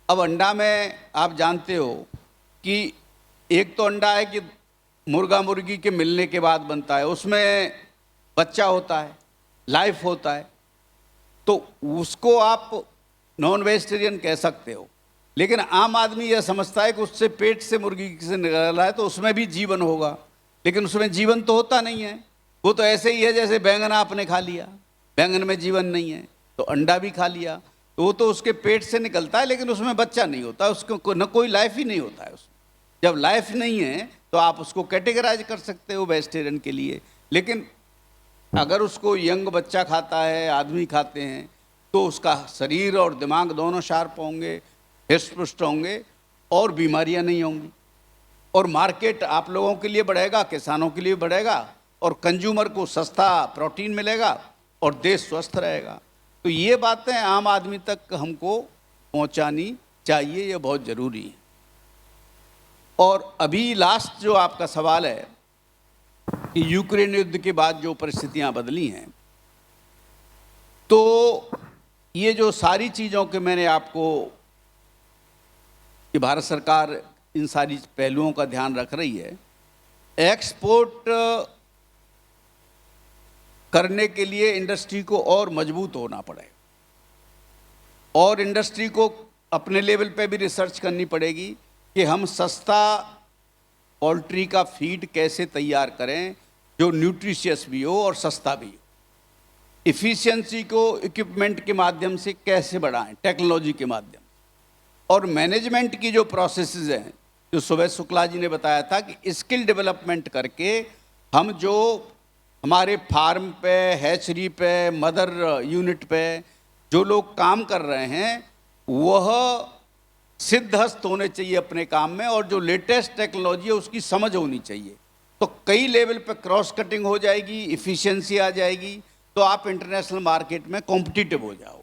अब अंडा में आप जानते हो कि एक तो अंडा है कि मुर्गा मुर्गी के मिलने के बाद बनता है, उसमें बच्चा होता है, लाइफ होता है, तो उसको आप नॉन वेजिटेरियन कह सकते हो। लेकिन आम आदमी यह समझता है कि उससे पेट से मुर्गी से निकल रहा है तो उसमें भी जीवन होगा, लेकिन उसमें जीवन तो होता नहीं है। वो तो ऐसे ही है जैसे बैंगन आपने खा लिया, बैंगन में जीवन नहीं है, तो अंडा भी खा लिया, तो वो तो उसके पेट से निकलता है लेकिन उसमें बच्चा नहीं होता, उसको न कोई लाइफ ही नहीं होता है उसमें। जब लाइफ नहीं है तो आप उसको कैटेगराइज कर सकते हो वेजिटेरियन के लिए। लेकिन अगर उसको यंग बच्चा खाता है, आदमी खाते हैं, तो उसका शरीर और दिमाग दोनों शार्प होंगे, हृष्ट पुष्ट होंगे और बीमारियां नहीं होंगी, और मार्केट आप लोगों के लिए बढ़ेगा, किसानों के लिए बढ़ेगा, और कंज्यूमर को सस्ता प्रोटीन मिलेगा और देश स्वस्थ रहेगा। तो ये बातें आम आदमी तक हमको पहुंचानी चाहिए, ये बहुत ज़रूरी है। और अभी लास्ट जो आपका सवाल है कि यूक्रेन युद्ध के बाद जो परिस्थितियां बदली हैं, तो ये जो सारी चीज़ों के मैंने आपको, कि भारत सरकार इन सारी पहलुओं का ध्यान रख रही है, एक्सपोर्ट करने के लिए इंडस्ट्री को और मजबूत होना पड़ेगा, और इंडस्ट्री को अपने लेवल पे भी रिसर्च करनी पड़ेगी कि हम सस्ता पोल्ट्री का फीड कैसे तैयार करें जो न्यूट्रिशियस भी हो और सस्ता भी हो। इफ़िशियंसी को इक्विपमेंट के माध्यम से कैसे बढ़ाएं, टेक्नोलॉजी के माध्यम, और मैनेजमेंट की जो प्रोसेसेस हैं, जो सुबह शुक्ला जी ने बताया था कि स्किल डेवलपमेंट करके हम जो हमारे फार्म पे, हैचरी पे, मदर यूनिट पे जो लोग काम कर रहे हैं, वह सिद्धहस्त होने चाहिए अपने काम में, और जो लेटेस्ट टेक्नोलॉजी है उसकी समझ होनी चाहिए। तो कई लेवल पे क्रॉस कटिंग हो जाएगी, इफ़िशियंसी आ जाएगी, तो आप इंटरनेशनल मार्केट में कॉम्पिटिटिव हो जाओ।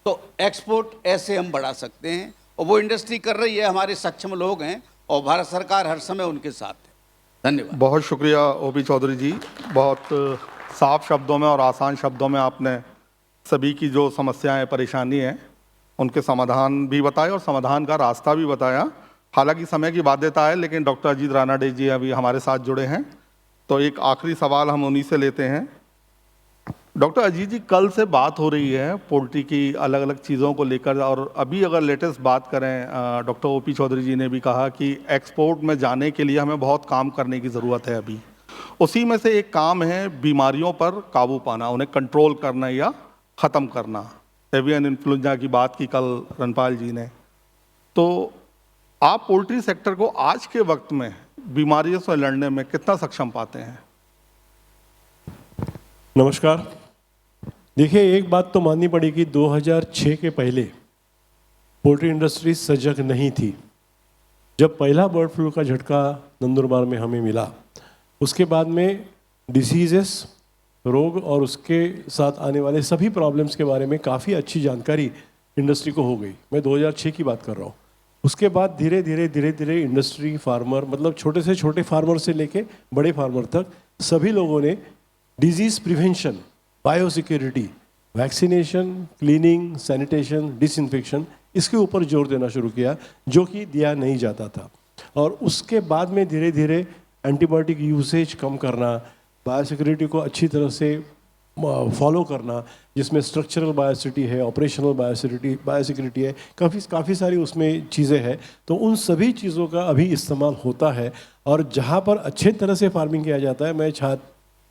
तो एक्सपोर्ट ऐसे हम बढ़ा सकते हैं, और वो इंडस्ट्री कर रही है, हमारे सक्षम लोग हैं और भारत सरकार हर समय उनके साथ है। धन्यवाद। बहुत शुक्रिया ओपी चौधरी जी, बहुत साफ शब्दों में और आसान शब्दों में आपने सभी की जो समस्याएं परेशानी हैं उनके समाधान भी बताए और समाधान का रास्ता भी बताया। हालांकि समय की बाध्यता है, लेकिन डॉक्टर अजीत रानाडे जी अभी हमारे साथ जुड़े हैं, तो एक आखिरी सवाल हम उन्हीं से लेते हैं। डॉक्टर अजीत जी, कल से बात हो रही है पोल्ट्री की अलग अलग चीज़ों को लेकर, और अभी अगर लेटेस्ट बात करें, डॉक्टर ओपी चौधरी जी ने भी कहा कि एक्सपोर्ट में जाने के लिए हमें बहुत काम करने की ज़रूरत है। अभी उसी में से एक काम है बीमारियों पर काबू पाना, उन्हें कंट्रोल करना या ख़त्म करना। एवियन इन्फ्लुएंजा की बात की कल रणपाल जी ने। तो आप पोल्ट्री सेक्टर को आज के वक्त में बीमारियों से लड़ने में कितना सक्षम पाते हैं? नमस्कार। देखिए, एक बात तो माननी पड़ेगी, 2006 के पहले पोल्ट्री इंडस्ट्री सजग नहीं थी। जब पहला बर्ड फ्लू का झटका नंदुरबार में हमें मिला, उसके बाद में डिसीजेस, रोग और उसके साथ आने वाले सभी प्रॉब्लम्स के बारे में काफ़ी अच्छी जानकारी इंडस्ट्री को हो गई। मैं 2006 की बात कर रहा हूँ। उसके बाद धीरे धीरे इंडस्ट्री, फार्मर, मतलब छोटे से छोटे फार्मर से लेके बड़े फार्मर तक सभी लोगों ने disease prevention, biosecurity, vaccination, cleaning, sanitation, disinfection, इसके ऊपर जोर देना शुरू किया, जो कि दिया नहीं जाता था। और उसके बाद में धीरे धीरे एंटीबायोटिक यूसेज कम करना, बायोसिक्योरिटी को अच्छी तरह से फॉलो करना, जिसमें स्ट्रक्चरल बायोसिटी है, ऑपरेशनल बायोसिक्योरिटी है, काफ़ी सारी उसमें चीज़ें हैं। तो उन सभी चीज़ों का अभी इस्तेमाल होता है, और जहाँ पर अच्छे तरह से फार्मिंग किया जाता है, मैं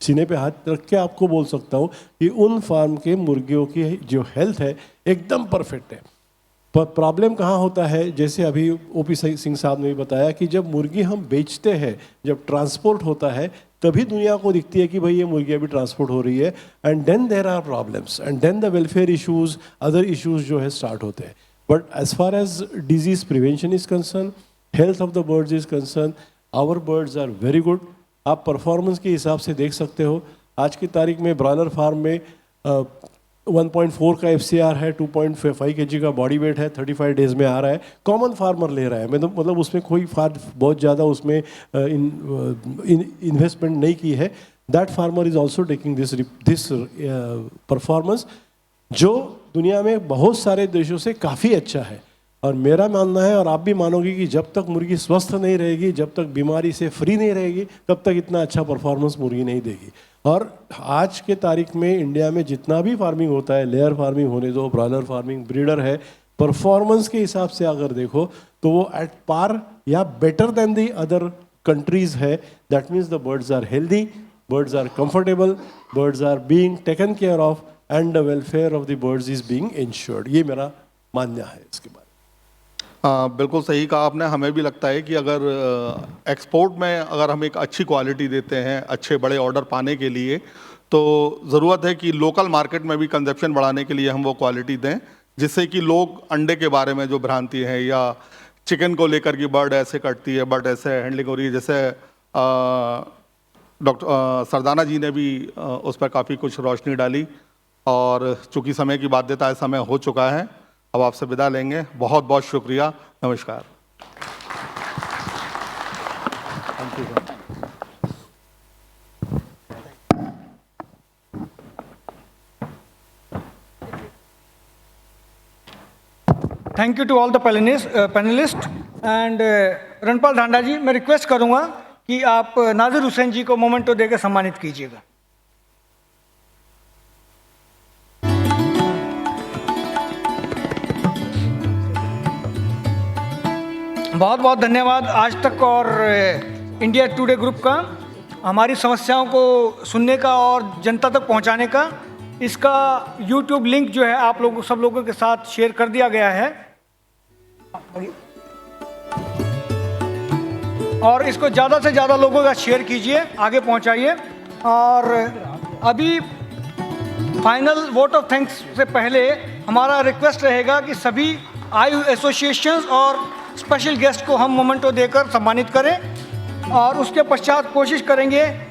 सीने पे हाथ रख के आपको बोल सकता हूँ कि उन फार्म के मुर्गियों की जो हेल्थ है एकदम परफेक्ट है। पर प्रॉब्लम कहाँ होता है, जैसे अभी ओपी सिंह साहब ने भी बताया कि जब मुर्गी हम बेचते हैं, जब ट्रांसपोर्ट होता है, तभी दुनिया को दिखती है कि भाई ये मुर्गियाँ भी ट्रांसपोर्ट हो रही है, and then there are problems, and then the welfare issues, other issues जो है स्टार्ट होते हैं। But as far as disease prevention is concern, health of the birds is concern, our birds are very good. आप performance के हिसाब से देख सकते हो, आज की तारीख में ब्रॉयलर फार्म में 1.4 का FCR है, 2.5 kg का बॉडी वेट है, 35 डेज में आ रहा है। कॉमन फार्मर ले रहा है, मतलब उसमें कोई बहुत ज़्यादा उसमें इन्वेस्टमेंट नहीं की है। That farmer is also taking this performance, जो दुनिया में बहुत सारे देशों से काफ़ी अच्छा है। और मेरा मानना है, और आप भी मानोगे, कि जब तक मुर्गी स्वस्थ नहीं रहेगी, जब तक बीमारी से फ्री नहीं रहेगी, तब तक इतना अच्छा परफॉर्मेंस मुर्गी नहीं देगी। और आज के तारीख में इंडिया में जितना भी फार्मिंग होता है, लेयर फार्मिंग होने दो, ब्रॉयलर फार्मिंग, ब्रीडर है, परफॉर्मेंस के हिसाब से अगर देखो तो वो एट पार या better than the other countries है। That means the birds are healthy, birds are comfortable, birds are being taken care of, and the welfare of the birds is being ensured. ये मेरा मानना है इसके बारे में। बिल्कुल सही कहा आपने। हमें भी लगता है कि अगर एक्सपोर्ट में अगर हम एक अच्छी क्वालिटी देते हैं अच्छे बड़े ऑर्डर पाने के लिए, तो ज़रूरत है कि लोकल मार्केट में भी कंजप्शन बढ़ाने के लिए हम वो क्वालिटी दें, जिससे कि लोग अंडे के बारे में जो भ्रांति है, या चिकन को लेकर कि बर्ड ऐसे कटती है, बर्ड ऐसे हैंडलिंग हो रही है, जैसे डॉक्टर सरदाना जी ने भी उस पर काफ़ी कुछ रोशनी डाली। और चूँकि समय की बाध्यता है, समय हो चुका है, अब आपसे विदा लेंगे। बहुत बहुत शुक्रिया, नमस्कार। Thank you to all the panelist and Ranpal Dhanda ji, मैं रिक्वेस्ट करूंगा कि आप नाजिर हुसैन जी को मोमेंटो देकर सम्मानित कीजिएगा। बहुत बहुत धन्यवाद आज तक और इंडिया टुडे ग्रुप का हमारी समस्याओं को सुनने का और जनता तक पहुंचाने का। इसका YouTube लिंक जो है आप लोगों सब लोगों के साथ शेयर कर दिया गया है, और इसको ज़्यादा से ज़्यादा लोगों का शेयर कीजिए, आगे पहुंचाइए। और अभी फाइनल वोट ऑफ थैंक्स से पहले हमारा रिक्वेस्ट रहेगा कि सभी आयु एसोसिएशंस और स्पेशल गेस्ट को हम मोमेंटो देकर सम्मानित करें, और उसके पश्चात कोशिश करेंगे